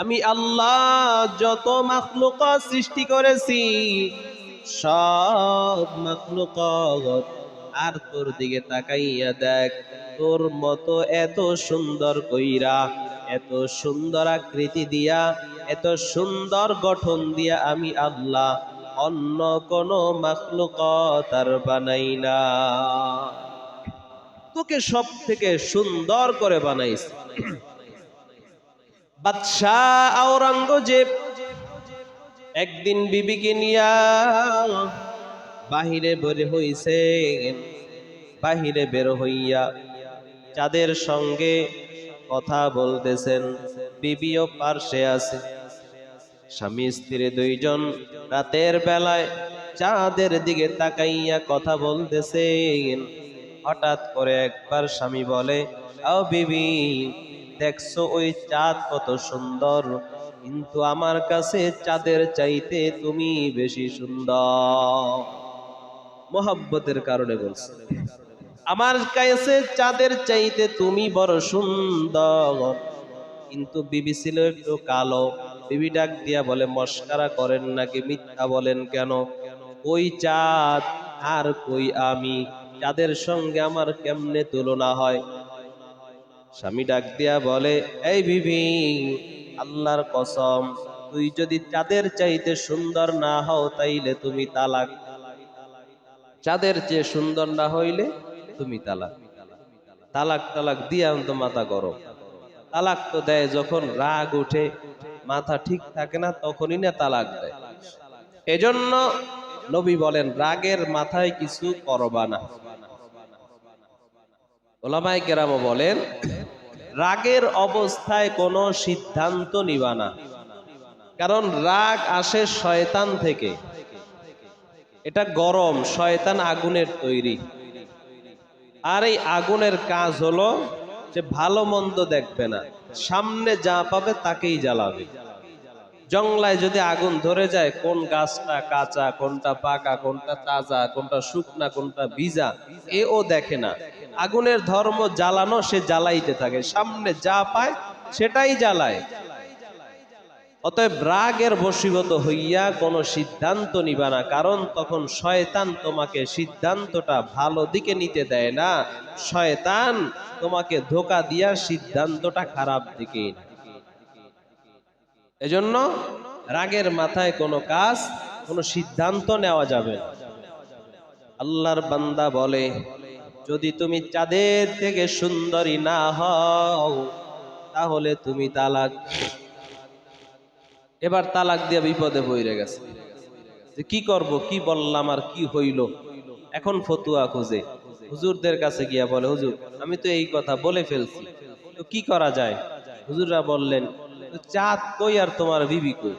আমি আল্লাহ যত মাখলুকাত সৃষ্টি করেছি সব মাখলুকাত, আর তোর দিকে তাকাইয়া দেখ, তোর মতো এত সুন্দর কইরা, এত সুন্দর আকৃতি দিয়া, এত সুন্দর গঠন দিয়া আমি আল্লাহ অন্য কোন মাখলুকাত আর বানাই না। তোকে সব থেকে সুন্দর করে বানাইছি। বাদশাহ আওরঙ্গজেব একদিন বিবিকে নিয়া বাহিরে বের হইছে। বাহিরে বের হইয়া চাঁদের সঙ্গে কথা বলতেছেন, বিবিও পার্শ্বে আছে। স্বামী স্ত্রী দুইজন রাতের বেলায় চাঁদের দিকে তাকাইয়া কথা বলতেছেন। হঠাৎ করে একবার স্বামী বলে, ও বিবি, দেখছো ওই চাঁদ কত সুন্দর, কিন্তু আমার কাছে চাঁদের চাইতে তুমি বেশি সুন্দর। মোহাব্বতের কারণে বলছে, আমার কাছে চাঁদের চাইতে তুমি বড় সুন্দর। কিন্তু বিবি ছিল একটু কালো। বিবি ডাক দিয়া বলে, মস্কারা করেন নাকি, মিথ্যা বলেন কেন? ওই চাঁদ আর কই আমি, চাঁদের সঙ্গে আমার কেমনে তুলনা হয়? স্বামী ডাক দিয়া বলে, এই বিবি, আল্লাহর কসম, তুই যদি চাঁদের চাইতে সুন্দর না হও তাইলে তুমি তালাক। চাঁদের চেয়ে সুন্দর না হইলে তুমি তালাক। তালাক তালাক দিয়া তো মাথা গরম। তালাক তো দেয় যখন রাগ উঠে, মাথা ঠিক থাকে না, তখনই না তালাক দেয়। এজন্য নবী বলেন, রাগের মাথায় কিছু করবা না। ওলামায়ে কেরাম বলেন, রাগের অবস্থায় কোনো সিদ্ধান্ত নিবা না, কারণ রাগ আসে শয়তান থেকে। এটা গরম, শয়তান আগুনের তৈরি। আর এই আগুনের কাজ হলো যে ভালো মন্দ দেখবে না, সামনে যা পাবে তাকেই জ্বালাবে। জংলায় যদি আগুন ধরে যায়, কোন গাছটা কাঁচা, কোনটা পাকা, কোনটা তাজা, কোনটা শুকনা, কোনটা ভিজা, এও দেখে না। আগুনের ধর্ম জ্বালানো, সে জ্বালাইতে থাকে, সামনে যা পায় সেটাই জ্বালায়। অতএব রাগের বশীভূত হইয়া কোনো সিদ্ধান্ত নিবা না, কারণ তখন শয়তান তোমাকে সিদ্ধান্তটা ভালো দিকে নিতে দেয় না, শয়তান তোমাকে ধোঁকা দিয়া সিদ্ধান্তটা খারাপ দিকে। এজন্য রাগের মাথায় কোনো কাজ, কোনো সিদ্ধান্ত নেওয়া যাবে না। আল্লাহর বান্দা বলে, যদি তুমি চাঁদের থেকে সুন্দরী না হও তাহলে তুমি তালাক। এবার তালাক দিয়ে বিপদে পড়ে গেছে, যে কি করব, কি বললাম আর কি হইল। এখন ফতুয়া খুঁজে, হুজুরদের কাছে গিয়া বলে, হুজুর আমি তো এই কথা বলে ফেলছি, তো কি করা যায়? হুজুররা বললেন, চাঁদ কই আর তোমার বিবি কই?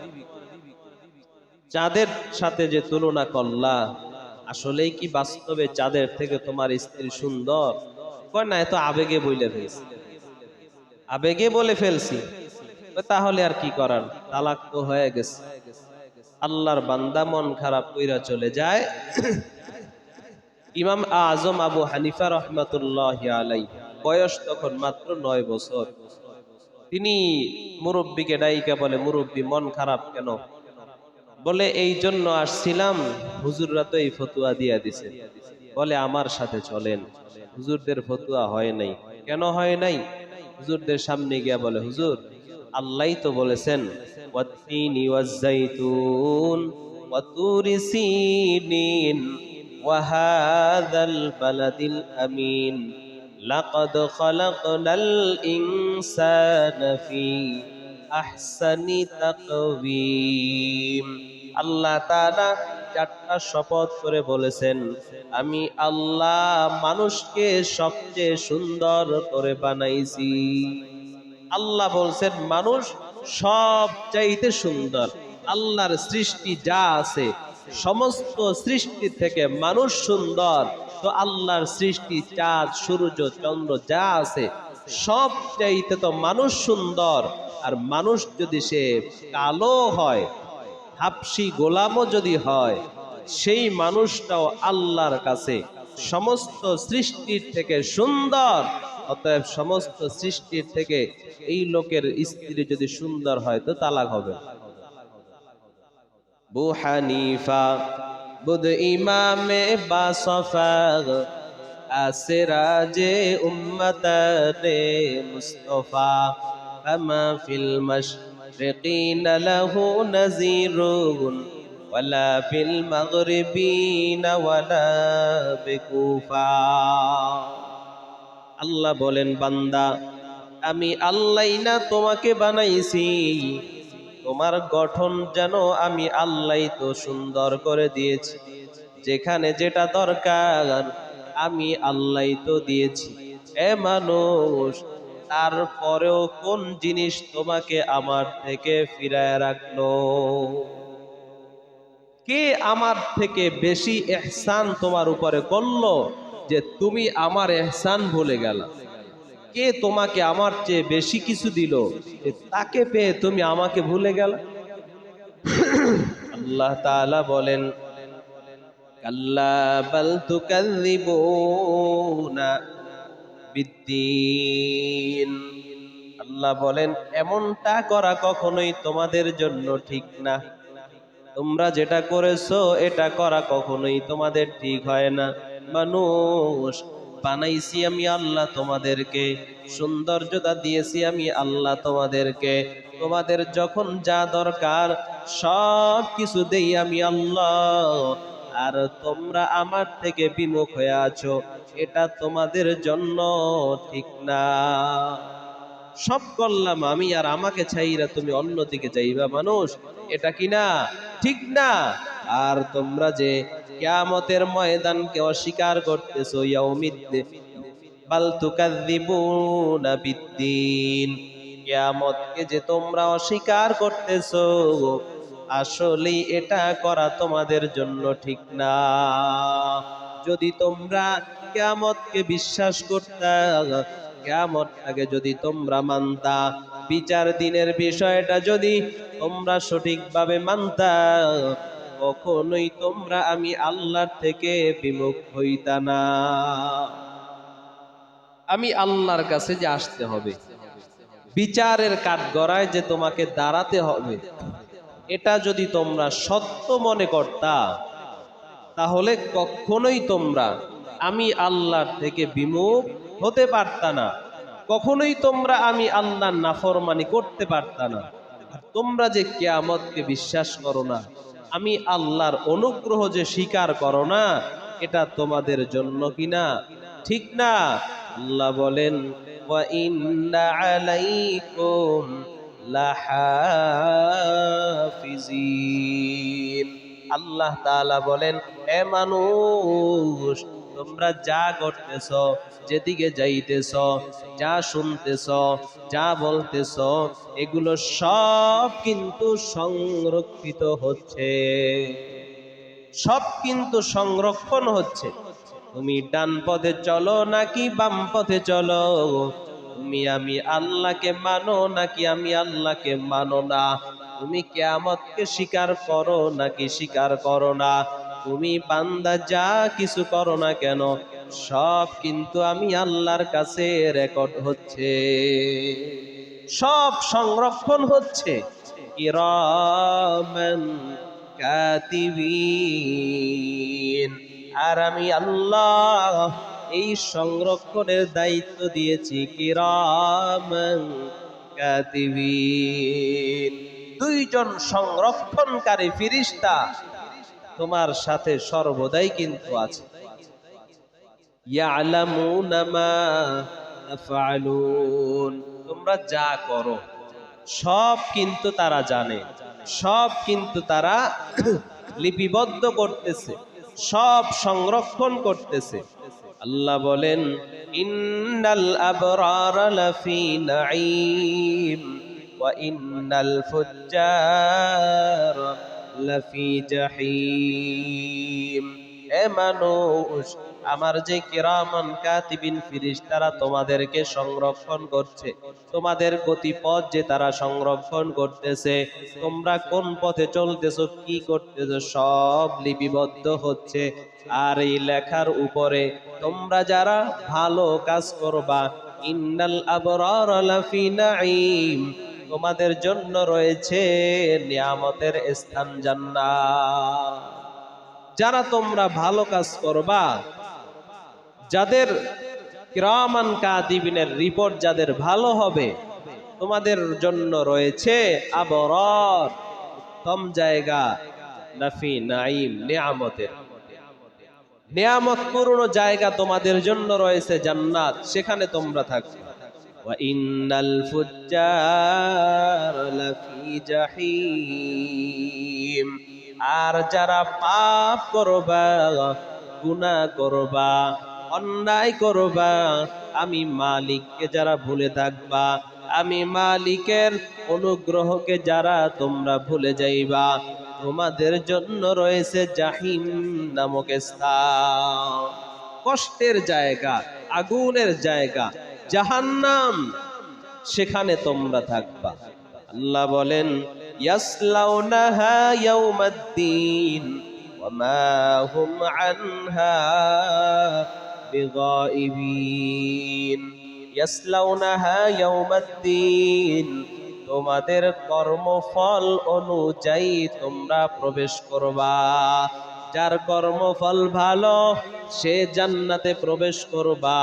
চাঁদের সাথে যে তুলনা করলা, আসলেই কি বাস্তবে চাঁদের থেকে তোমার স্ত্রী সুন্দর? কয় না, এত আবেগে বলে ফেলছি, আবেগে বলে ফেলছি। তাহলে আর কি করার, তালাক তো হয়ে গেছে। আল্লাহর বান্দা মন খারাপ কইরা চলে যায়। ইমাম আজম আবু হানিফা রহমাতুল্লাহি আলাইহি, বয়স তখন মাত্র 9 বছর। তিনি মুরব্বীকে ডাইকা বলে, মুরব্বী মন খারাপ কেন? বলে, এই জন্য আসছিলাম, হুজুররা তো এই ফতুয়া দিয়া দিছে, বলে আমার সাথে চলেন। হুজুরদের ফতুয়া হয় নাই। কেন হয় নাই? হুজুরদের সামনে গিয়া বলে, হুজুর আল্লাহই তো বলেছেন, ওয়াত্তিনি ওয়াজ্জাইতুন ওয়াতুরি সিনিন ওয়া হাযাল বালাদিল আমিন লাকাদ খালাকনাল ইনসানা ফি আহসানি তাকওয়িম। আল্লাহ তাআলা 4টা শপথ করে বলেছেন, আমি আল্লাহ মানুষকে সবচেয়ে সুন্দর করে বানাইছি। আল্লাহ বলছেন মানুষ সবচাইতে সুন্দর। আল্লাহর সৃষ্টি যা আছে, সমস্ত সৃষ্টি থেকে মানুষ সুন্দর। তো আল্লাহর সৃষ্টি চাঁদ, সূর্য, চন্দ্র যা আছে, সবচাইতে তো মানুষ সুন্দর। আর মানুষ যদি সে কালো হয়, হাবশি গোলামও যদি হয়, সেই মানুষটাও আল্লাহর কাছে সমস্ত সৃষ্টির থেকে সুন্দর। অতএব সমস্ত সৃষ্টির থেকে এই লোকের স্ত্রী যদি সুন্দর হয় তো তালাক হবে। বু হানিফা বুদ ইমামে বাসফাগ আসিরাজে উম্মতানে মুস্তফা আমা ফিল মাশরিকিন লাহু নাযীরুন ওয়ালা ফিল মাগরিবিন ওয়ালা বিকুফা। আল্লাহ বলেন, বান্দা আমি আল্লাহই না তোমাকে বানাইছি? তোমার গঠন যেন আমি আল্লাহই তো সুন্দর করে দিয়েছি, যেখানে যেটা দরকার আমি আল্লাহই তো দিয়েছি। এ মানুষ, তারপরেও কোন জিনিস তোমাকে আমার থেকে ফিরায় রাখলো? কে আমার থেকে বেশি ইহসান তোমার উপরে করলো যে তুমি আমার ইহসান ভুলে গেলা? কে তোমাকে আমার চেয়ে বেশি কিছু দিল যে তাকে পেয়ে তুমি আমাকে ভুলে গেল? আল্লাহ তাআলা বলেন, কাল্লা বাল তুকাযযিবুনা বিদ্দীন। আল্লাহ বলেন, এমনটা করা কখনোই তোমাদের জন্য ঠিক না। তোমরা যেটা করেছো এটা করা কখনোই তোমাদের ঠিক হয় না। মানুষ বানাইছি আমি আল্লাহ তোমাদেরকে, সৌন্দর্যতা দিয়েছি আমি আল্লাহ তোমাদেরকে, তোমাদের যখন যা দরকার সব কিছু দেই আমি আল্লাহ। আর তোমরা আমার থেকে বিমুখ হয়ে আছো, এটা তোমাদের জন্য ঠিক না। সব করলাম আমি, আর আমাকে ছাইরা তুমি অন্যদিকে যাইবা মানুষ, এটা কি না? ঠিক না। আর তোমরা যে কিয়ামতের ময়দানকে অস্বীকার করতেছো, ইয়াউমিদ্দিন বাল তুকাযযিবুনা বিদ্দীন, কিয়ামতকে যে তোমরা অস্বীকার করতেছো, আসলেই এটা করা তোমাদের জন্য ঠিক না। যদি তোমরা কিয়ামতকে বিশ্বাস করতা, কিয়ামতটাকে যদি তোমরা মানতা, বিচার দিনের বিষয়টা যদি তোমরা সঠিকভাবে মানতা, কখনোই তোমরা আমি আল্লাহর থেকে বিমুখ হইতা না। আমি আল্লাহর কাছে যে আসতে হবে, বিচারের কাঠগড়ায় যে তোমাকে দাঁড়াতে হবে, এটা যদি তোমরা সত্য মনে করতা, তাহলে কখনোই তোমরা আমি আল্লাহর থেকে বিমুখ হতে পারতা না, কখনোই তোমরা আমি আল্লাহর নাফরমানি করতে পারতা না। তোমরা যে কিয়ামতকে বিশ্বাস করো না, আমি আল্লাহর অনুগ্রহ যে স্বীকার করো না, এটা তোমাদের জন্য কিনা ঠিক না। আল্লাহ বলেন ওয়া ইন্না আলাইকুম লাহাফিজিন। আল্লাহ তাআলা বলেন, এ মানুষ, তোমরা যা করতেছ, যেদিকে যাইতেছ, যা শুনতেছ, যা বলতেছ, এগুলো সব কিন্তু সংরক্ষিত হচ্ছে, সব কিন্তু সংরক্ষণ হচ্ছে। তুমি ডান পথে চলো নাকি বাম পথে চলো, তুমি আমি আল্লাহকে মানো নাকি আমি আল্লাহকে মানো না, তুমি কিয়ামতকে স্বীকার করো নাকি স্বীকার করো না, তুমি বান্দা যা কিছু করো না কেন, সব কিন্তু আমি আল্লাহর কাছে রেকর্ড হচ্ছে, সব সংরক্ষণ হচ্ছে। কিরামান কাতিবিন। আর আমি আল্লাহ এই সংরক্ষণের দায়িত্ব দিয়েছি কিরামান কাতিবিন, দুইজন সংরক্ষণকারী ফেরেশতা তোমার সাথে সর্বদাই কিন্তু আছে। ইয়ালামুনা মা তাফআলুন, তোমরা যা করো সব কিন্তু তারা জানে, সব কিন্তু তারা লিপিবদ্ধ করতেছে, সব সংরক্ষণ করতেছে। আল্লাহ বলেন ইন্নাল আবরারা লাফি নাঈম ওয়া ইন্নাল ফুজ্জারা লাফি জাহিম। এ মানুষ, আমার যে কিরামান কাতিবিন ফেরেশতারা তোমাদেরকে সংরক্ষণ করছে, তোমাদের গতিপথ যে তারা সংরক্ষণ করতেছে, তোমরা কোন পথে চলতেছো, কি করতেছো, সব লিপিবদ্ধ হচ্ছে। আর এই লেখার উপরে তোমরা যারা ভালো কাজ করবা, ইন্নাল আবরারা লাফি নাঈম, তোমাদের জন্য রয়েছে নিয়ামতের স্থান জান্নাত। যারা তোমরা ভালো কাজ করবা, যাদের কিরামান কাতিবিনের রিপোর্ট যাদের ভালো হবে, তোমাদের জন্য রয়েছে আবরার, উত্তম জায়গা, লাফি নাঈম, নিয়ামতের, নিয়ামতপূর্ণ জায়গা তোমাদের জন্য রয়েছে জান্নাত, সেখানে তোমরা থাকবে। ওয়া ইন্নাল ফুজ্জার লাফি জাহিম, আর যারা পাপ করবা, গুনাহ করবা, অন্যায় করবা, আমি মালিককে যারা ভুলে থাকবা, আমি মালিকের অনুগ্রহকে যারা তোমরা ভুলে যাইবা, তোমাদের জন্য রয়েছে জাহিম নামক স্থান, কষ্টের জায়গা, আগুনের জায়গা, জাহান্নাম, সেখানে তোমরা থাকবা। আল্লাহ বলেন ইয়াসলাউনাহা ইয়াউমাদ্দিন ওয়া মা হুম আনহা বিগাইবিন। ইয়াসলাউনাহা ইয়াউমাদ্দিন, তোমাদের কর্মফল অনুযায়ী তোমরা প্রবেশ করবা। যার কর্মফল ভালো সে জান্নাতে প্রবেশ করবা,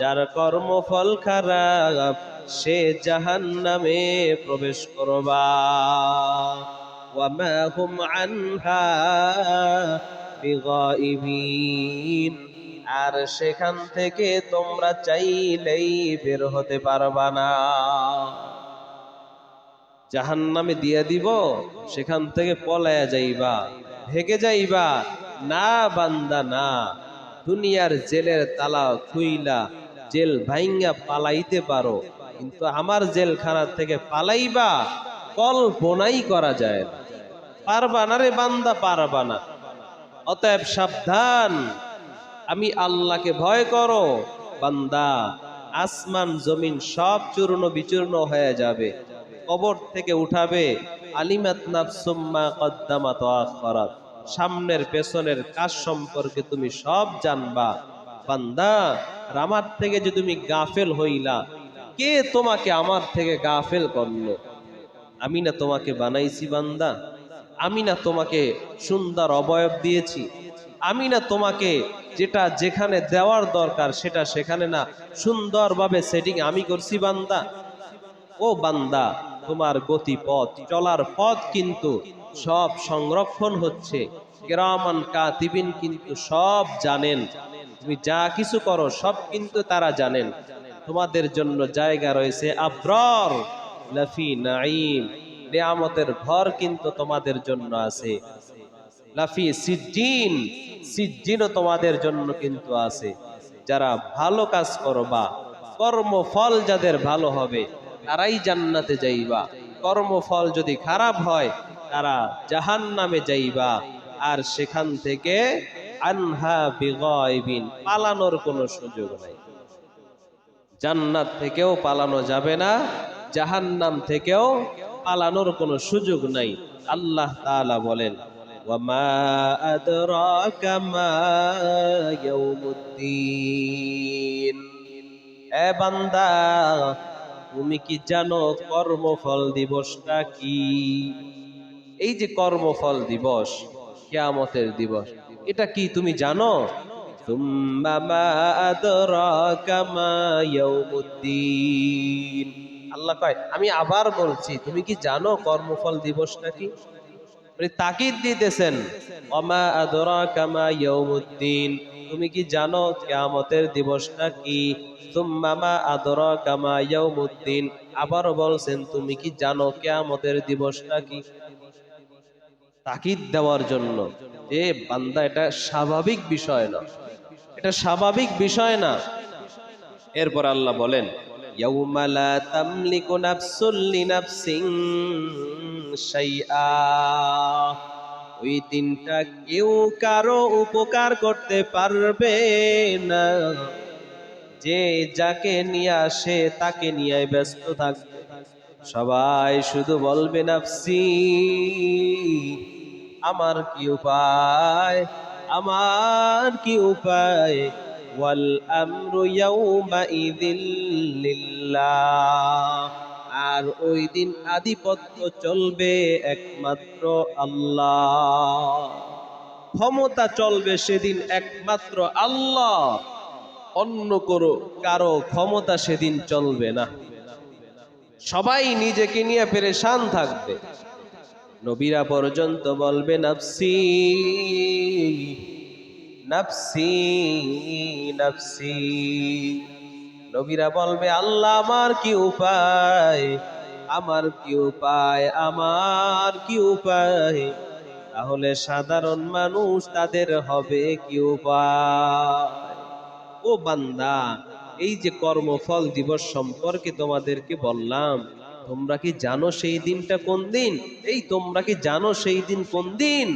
যার কর্মফল খারাপ সে জাহান্নামে প্রবেশ করবা। ওয়া মা হুম আনহা বিগাইবিন, আর সেখান থেকে তোমরা চাইলেই বের হতে পারবা না। জাহান্নামে দিয়ে দিব, সেখান থেকে পলায়া যাইবা, ভেগে যাইবা, না বান্দা না। দুনিয়ার জেলের তালা খুইলা জেল ভাঙ্গা পালাইতে পারো, কিন্তু আমার জেলখানা থেকে পালাইবা কল্পনাই করা যায় না, পারবা না রে বান্দা, পারবা না। অতএব সাবধান, আমি আল্লাহকে ভয় করো বান্দা, আসমান জমিন সব চূর্ণ বিচূর্ণ হয়ে যাবে, কবর থেকে উঠাবে, আলিমাত নাফসুম মা কদ্দামাত ওয়া আখারাত, সামনের পেছনের কাজ সম্পর্কে তুমি সব জানবা। বান্দা, আর আমার থেকে যে তুমি গাফেল হইলা, কে তোমাকে আমার থেকে গাফেল করলো? আমি না তোমাকে বানাইছি বান্দা? আমি না তোমাকে সুন্দর অবয়ব দিয়েছি? আমি না তোমাকে যেটা যেখানে দেওয়ার দরকার সেটা সেখানে না সুন্দরভাবে সেটিং আমি করছি বান্দা? ও বান্দা, তোমার গতিপথ চলার পথ কিন্তু সব সংরক্ষণ হচ্ছে। কিরামান কাতিবিন কিন্তু সব জানেন, তুমি যা কিছু করো সব কিন্তু তারা জানেন। তোমাদের জন্য জায়গা রয়েছে আবরার লাফি নাঈম, নিয়ামতের ঘর কিন্তু তোমাদের জন্য আছে। লাফি সিজ্জিন, সিজ্জিনও তোমাদের জন্য কিন্তু আছে। যারা ভালো কাজ করবা, কর্মফল যাদের ভালো হবে তারাই জান্নাতে যাইবা। কর্মফল যদি খারাপ হয় তারা জাহান্নামে যাইবা। আর সেখান থেকে আনহা বিগাইবিন, পালানোর কোনো সুযোগ নাই। জান্নাত থেকেও পালানো যাবে না, জাহান্নাম থেকেও পালানোর কোনো সুযোগ নাই। আল্লাহ তাআলা বলেন, ওয়ামা আদরাকা মা ইয়াউমুদ্দিন, এ বান্দা, তুমি কি জানো কর্মফল দিবসটা কি? এই যে কর্মফল দিবস, কিয়ামতের দিবস, এটা কি তুমি জানো? সুম্মা মা আদরাকা মা ইয়াউমুদ্দিন, আল্লাহ কয় আমি আবার বলছি, তুমি কি জানো কর্মফল দিবসটা কি? তাকিদ দিতেছেন, ওমা আদরাকা মা ইয়াউমুদ্দিন, তুমি কি জানো কিয়ামতের দিবসটা কি? সুম্মা মা আদরাকা মা ইয়াউমুদ্দিন, আবার বলছেন তুমি কি জানো কিয়ামতের দিবসটা কি? তাকিদ দেওয়ার জন্য যে বান্দা, এটা স্বাভাবিক বিষয় না, এটা স্বাভাবিক বিষয় না। এরপর আল্লাহ বলেন, ইয়াউমা লা তামলিকু নাফসুল লিনাফসিন শাইআ, ওই দিনটা কেউ কারো উপকার করতে পারবে না। যে যাকে নিয়ে আসে তাকে নিয়ে ব্যস্ত থাকবে। সবাই শুধু বলবে নাফসি, আমার কি উপায়, আমার কি উপায়। ওয়াল আমরু ইয়াউমাইযিল লিল্লাহ, আর ওই দিন আধিপত্য চলবে একমাত্র আল্লাহ। ক্ষমতা চলবে সেদিন একমাত্র আল্লাহ, অন্য কারো ক্ষমতা সেদিন চলবে না। সবাই নিজেকে নিয়ে পেরেশান থাকবে। নবীরা পর্যন্ত বলবে নাফসি নাফসি নাফসি। নবীরা বলবে আল্লাহ আমার কি উপায়, আমার কি উপায়, আমার কি উপায়। তাহলে সাধারণ মানুষ তাদের হবে কি উপায়? ও বান্দা, এই যে কর্মফল দিবস সম্পর্কে তোমাদেরকে বললাম, তোমরা কি জানো সেই দিনটা কোন দিন? এই তোমরা কি জানো সেই দিন কোন দিন?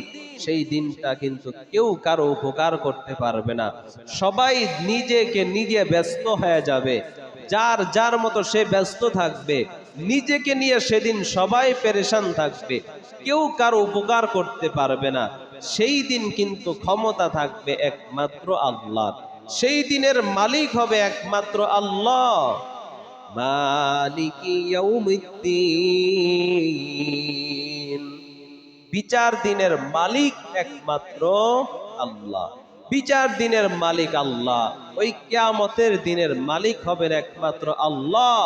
সেই দিনটা কিন্তু কেউ কারো উপকার করতে পারবে না। সবাই নিজেকে নিজে ব্যস্ত হয়ে যাবে, যার যার মতো সে ব্যস্ত থাকবে। নিজেকে নিয়ে সেদিন সবাই পেরেশান থাকবে, কেউ কারো উপকার করতে পারবে না। সেই দিন কিন্তু ক্ষমতা থাকবে একমাত্র আল্লাহর। সেই দিনের মালিক হবে একমাত্র আল্লাহ। মালিকি ইয়াউমিদ্দিন, বিচার দিনের মালিক একমাত্র আল্লাহ। বিচার দিনের মালিক আল্লাহ, ওই কিয়ামতের দিনের মালিক হবেন একমাত্র আল্লাহ।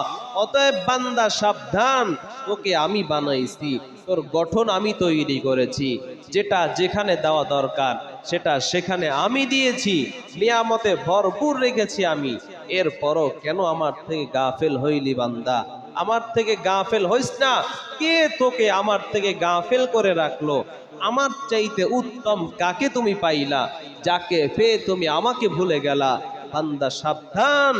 অতএব বান্দা সাবধান, তোকে আমি বানাইছি, তোর গঠন আমি তৈরি করেছি। যেটা যেখানে দেওয়া দরকার সেটা সেখানে আমি দিয়েছি, নিয়ামতে ভরপুর রেখেছি আমি। এরপরও কেন আমার থেকে গাফেল হইলি বান্দা? আমার থেকে গাফেল হইস না। কে তোকে আমার থেকে গাফেল করে রাখলো? আমার চাইতে উত্তম কাকে তুমি পাইলা, যাকে পেয়ে তুমি আমাকে ভুলে গেলা? বান্দা সাবধান,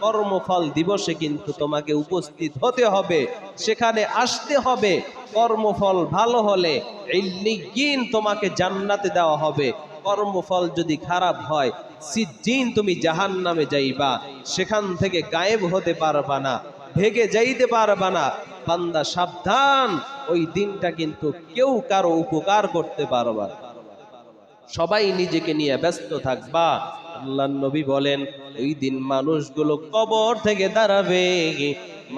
কর্মফল দিবসে কিন্তু তোমাকে উপস্থিত হতে হবে, সেখানে আসতে হবে। কর্মফল ভালো হলে ইল্লিয়িন তোমাকে জান্নাতে দেওয়া হবে। কর্মফল যদি খারাপ হয়, সিজ্জিন তুমি জাহান্নামে যাইবা। সেখান থেকে গায়েব হতে পারবা না, ভেগে যাইতে পারবা না। বান্দা সাবধান, ওই দিনটা কিন্তু কেউ কারো উপকার করতে পারবা না। সবাই নিজেকে নিয়ে ব্যস্ত থাকবা। আল্লাহর নবী বলেন ওই দিন মানুষগুলো কবর থেকে দাঁড়াবে,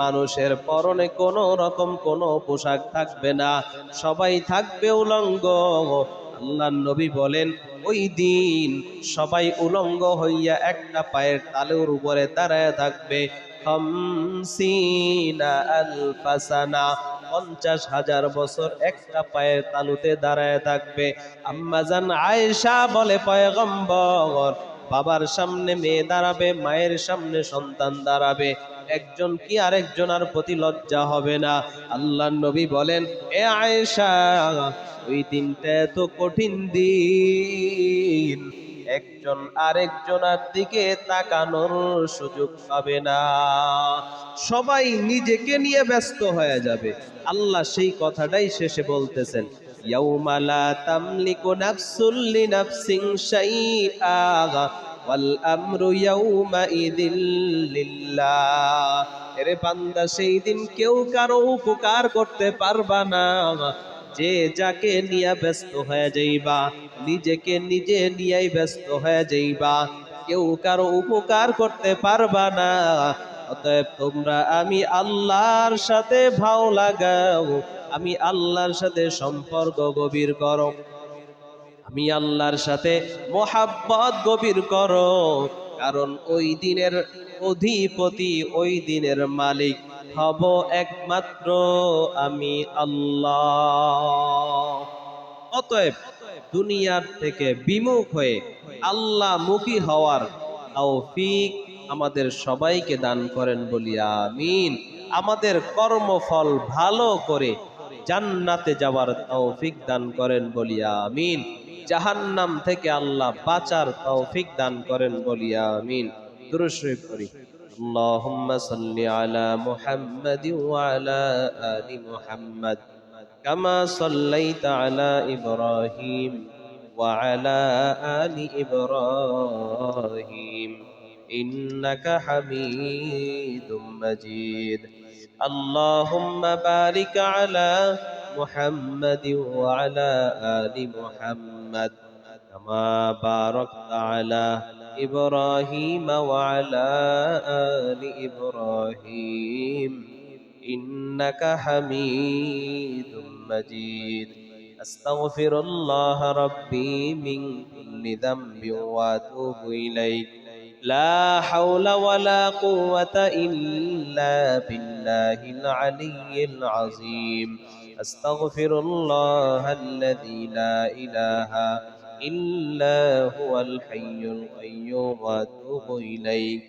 মানুষের পরনে কোনো রকম কোনো পোশাক থাকবে না, সবাই থাকবে উলঙ্গ। আল্লাহর নবী বলেন ওই দিন সবাই উলঙ্গ হইয়া একটা পায়ের তালুর উপরে দাঁড়ায় থাকবে। খামসিনা আলফাসানা, 50,000 বছর একটা পায়ের তালুতে দাঁড়ায় থাকবে। আম্মাজান আয়েশা বলে পয়গম্বর, বাবার সামনে মেয়ে দাঁড়াবে, মায়ের সামনে সন্তান দাঁড়াবে, একজন কি আরেকজনের প্রতি লজ্জা হবে না? আল্লাহর নবী বলেন এ আয়েশা, ওই দিনটা এত কঠিন দিন, একজন আরেকজনের দিকে তাকানোর সুযোগ পাবে না, সবাই নিজেকে নিয়ে ব্যস্ত হয়ে যাবে। আল্লাহ সেই কথাটাই শেষে বলতেছেন, ইয়াউমা লা তামলিকু নাফসুল লিনাফসিন শাইআ ওয়াল আমরু ইয়াউমা ইযিল লিল্লাহ। এরে বান্দা, সেই দিন কেউ কারো উপকার করতে পারবা না, যে যাকে নিয়ে ব্যস্ত হয়ে যাইবা, নিজেকে নিজে নিয়েই ব্যস্ত হয়ে যাইবা, কেউ কারো উপকার করতে পারবা না। অতএব তোমরা আমি আল্লাহর সাথে ভাও লাগাও, আমি আল্লাহর সাথে সম্পর্ক গভীর করো, আমি আল্লাহর সাথে মোহাব্বত গভীর করো। কারণ ওই দিনের অধিপতি, ওই দিনের মালিক হব একমাত্র আমি আল্লাহ। অতএব দুনিয়ার থেকে বিমুখ হয়ে আল্লাহ মুখী হওয়ার তৌফিক আমাদের সবাইকে দান করেন বলি আমিন। আমাদের কর্মফল ভালো করে জান্নাতে যাওয়ার তৌফিক দান করেন বলি আমিন। জাহান্নাম থেকে আল্লাহ বাঁচার তৌফিক দান করেন বলি আমিন। দুরূদ শরীফ পড়ি। আল্লাহুম্মা সাল্লি আলা মুহাম্মাদিন ওয়া আলা আলি মুহাম্মাদ কামা সাল্লাইতা আলা ইব্রাহিম ওয়া আলা আলি ইব্রাহিম ইন্নাকা হামিদুম মাজিদ। আল্লাহুম্মা বারিক আলা محمد وعلى آل محمد كما باركت على إبراهيم وعلى آل إبراهيم إنك حميد مجيد. أستغفر الله ربي من كل ذنب وأتوب إليه. لا حول ولا قوة إلا بالله العلي العظيم. أستغفر الله الذي لا إله إلا هو الحي القيوم وأتوب إليه.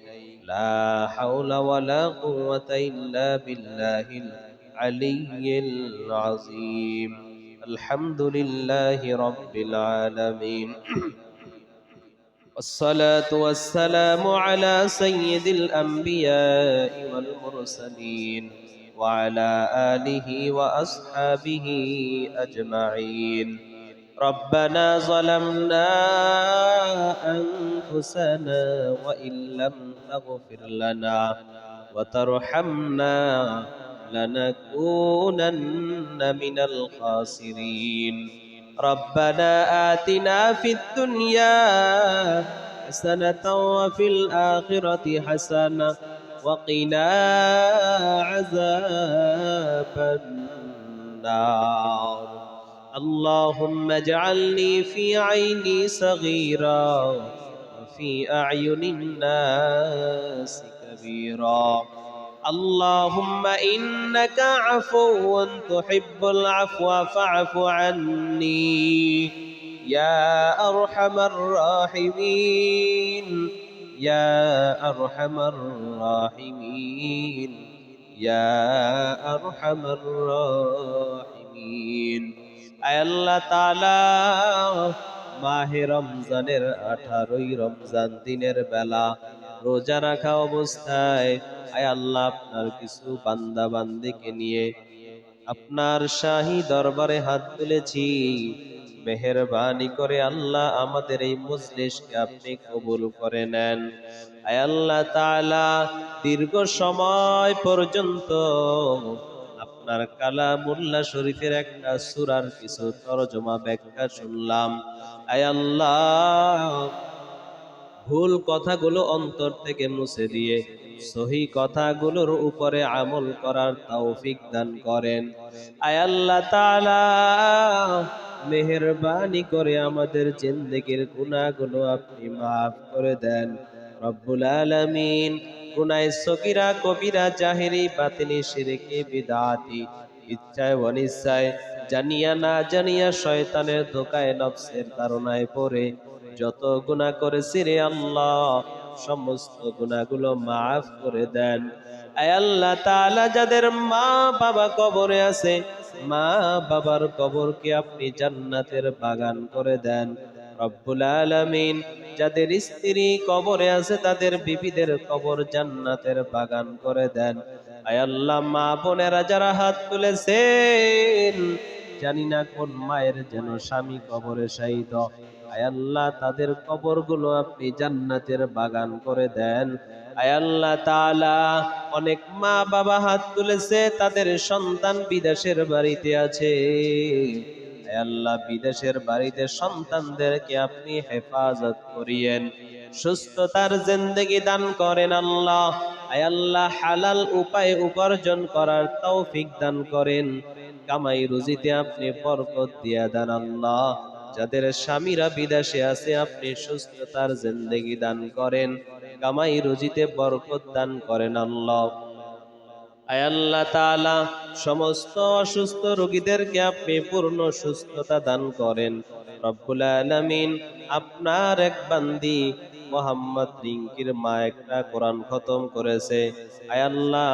لا حول ولا قوة إلا بالله العلي العظيم. الحمد لله رب العالمين. والصلاة والسلام على سيد الأنبياء والمرسلين وعلى آله وأصحابه أجمعين. ربنا ظلمنا أنفسنا وإن لم تغفر لنا وترحمنا لنكونن من الخاسرين. ربنا آتنا في الدنيا حسنة وفي الآخرة حسنة وقنا عذاب النار. اللهم اجعلني في عيني صغيرا وفي أعين الناس كبيرا. اللهم إنك عفو تحب العفو فاعف عني يا أرحم الراحمين يا أرحم الراحمين يا أرحم الراحمين. আয় আল্লাহ তাআলা, মাহে রমজানের 18ই রমজান দিনের বেলা রোজা রাখা অবস্থায় আয় আল্লাহ আপনার কিছু বান্দা বান্দিকে নিয়ে আপনার শাহী দরবারে হাত তুলেছি। মেহেরবানি করে আল্লাহ আমাদের এই মজলিসকে আপনি কবুল করে নেন। আয় আল্লাহ তাআলা, দীর্ঘ সময় পর্যন্ত আপনার কালামুল্লাহ শরীফের একটা সূরার কিছু তরজমা ব্যাখ্যা শুনলাম। আয় আল্লাহ, ভুল কথাগুলো অন্তর থেকে মুছে দিয়ে সহি কথাগুলোর উপরে আমল করার তৌফিক দান করেন। আয় আল্লাহ তাআলা, মেহেরবানি করে আমাদের জিন্দেগীর গুনাহগুলো আপনি মাফ করে দেন রব্বুল আলামিন। গুনাহ সগীরা কবিরা জাহেরি বাতিনি শিরকি বিদআতি, ইচ্ছায় অনিচ্ছায়, জানিয়া না জানিয়া শয়তানের ধোকায় নফসের তাড়নায় পড়ে যত গুনাহ করেছি রে আল্লাহ, সমস্ত গুনাহগুলো মাফ করে দেন। আয় আল্লাহ তাআলা, যাদের মা বাবা কবরে আছে, মা বাবার কবরকে আপনি জান্নাতের বাগান করে দেন রব্বুল আলামিন। যাদের স্ত্রী কবরে আছে, তাদের বিবিদের কবর জান্নাতের বাগান করে দেন। আয় আল্লাহ, মা বোনেরা যারা হাত তুলেছেন, জানি না কোন মায়ের যেন স্বামী কবরে শায়িত, আয় আল্লাহ তাদের কবরগুলো আপনি জান্নাতের বাগান করে দেন। আয় আল্লাহ তাআলা, অনেক মা বাবা হাত তুলেছে, তাদের সন্তান বিদেশের বাড়িতে আছে, আয় আল্লাহ বিদেশের বাড়িতে সন্তানদেরকে আপনি হেফাজত করিয়েন, সুস্থতার জিন্দেগি দান করেন আল্লাহ। আয় আল্লাহ, হালাল উপায়ে উপার্জন করার তৌফিক দান করেন, কামাই রুজিতে আপনি বরকত দিয়া দেন আল্লাহ। যাদের স্বামীরা বিদেশে আছে, আপনি সুস্থতার জিন্দেগি দান করেন, কামাই রুজিতে বরকত দান করেন আল্লাহ। আয় আল্লাহ তাআলা, সমস্ত অসুস্থ রোগীদেরকে আপনি পূর্ণ সুস্থতা দান করেন রব্বুল আলামিন। আপনার এক বান্দি মোহাম্মদ রিঙ্কির মা একটা কোরআন খতম করেছে, আয় আল্লাহ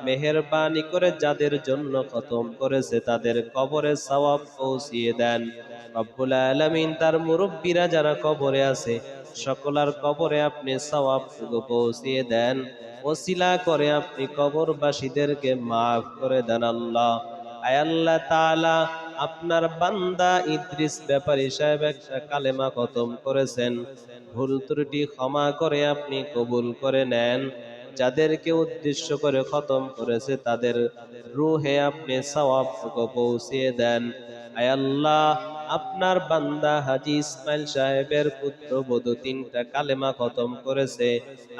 মেহেরবানি করে যাদের জন্য খতম করেছে তাদের কবরে সওয়াব পৌঁছিয়ে দেন রব্বুল আলামিন। তার মুরব্বীরা যারা কবরে আছে, সকলার কবরে আপনি সওয়াব পৌঁছিয়ে দেন, ওসিলা করে আপনি কবরবাসীদেরকে মাফ করে দেন আল্লাহ। আয় আল্লাহ তাআলা, আপনার বান্দা ইদ্রিস ব্যাপারী সাহেব একটা কালেমা খতম করেছেন, ভুল ত্রুটি ক্ষমা করে আপনি কবুল করে নেন। যাদেরকে উদ্দেশ্য করে খতম করেছে, তাদের রূহে আপনি সওয়াব পৌঁছিয়ে দেন। আয় আল্লাহ, আপনার বান্দা হাজী ইসমাইল সাহেবের পুত্রবধূ 3টা কালেমা খতম করেছে,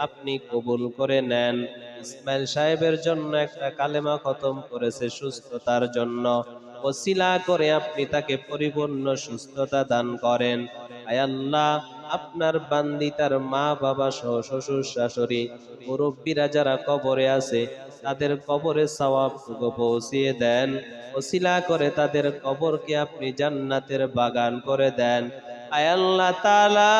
আপনি কবুল করে নেন। ইসমাইল সাহেবের জন্য একটা কালেমা খতম করেছে সুস্থতার জন্য, ওসিলা করে আপনি তাকে পরিপূর্ণ সুস্থতা দান করেন। আয় আল্লাহ, আপনার বান্দি তার মা বাবা সহ শ্বশুর শাশুড়ি মুরব্বীরা যারা কবরে আছে, তাদের কবরে সওয়াব পৌঁছিয়ে দেন, ওসিলা করে তাদের কবরকে আপনি জান্নাতের বাগান করে দেন। আয় আল্লাহ তাআলা,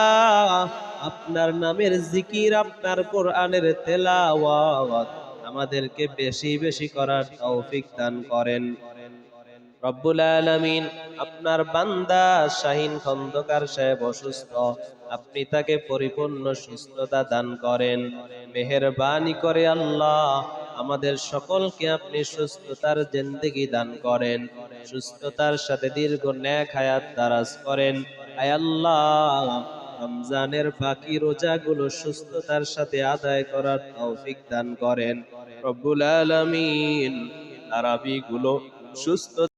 আপনার নামের জিকির, আপনার কোরআনের তেলাওয়াত আমাদেরকে বেশি বেশি করার তৌফিক দান করেন রব্বুল আলামিন। আপনার বান্দা শাহিন খন্দকার সাহেব অসুস্থ, আপনি তাকে পরিপূর্ণ সুস্থতা দান করেন, মেহেরবানি করে আল্লাহ আমাদের সকলকে আপনি সুস্থতার জিন্দেগি দান করেন, সুস্থতার সাথে দীর্ঘ নেক হায়াত দারাজ করেন। আয় আল্লাহ, রমজানের বাকি রোজাগুলো সুস্থতার সাথে আদায় করার তৌফিক দান করেন রব্বুল আলামিন। তারাবিগুলো সুস্থ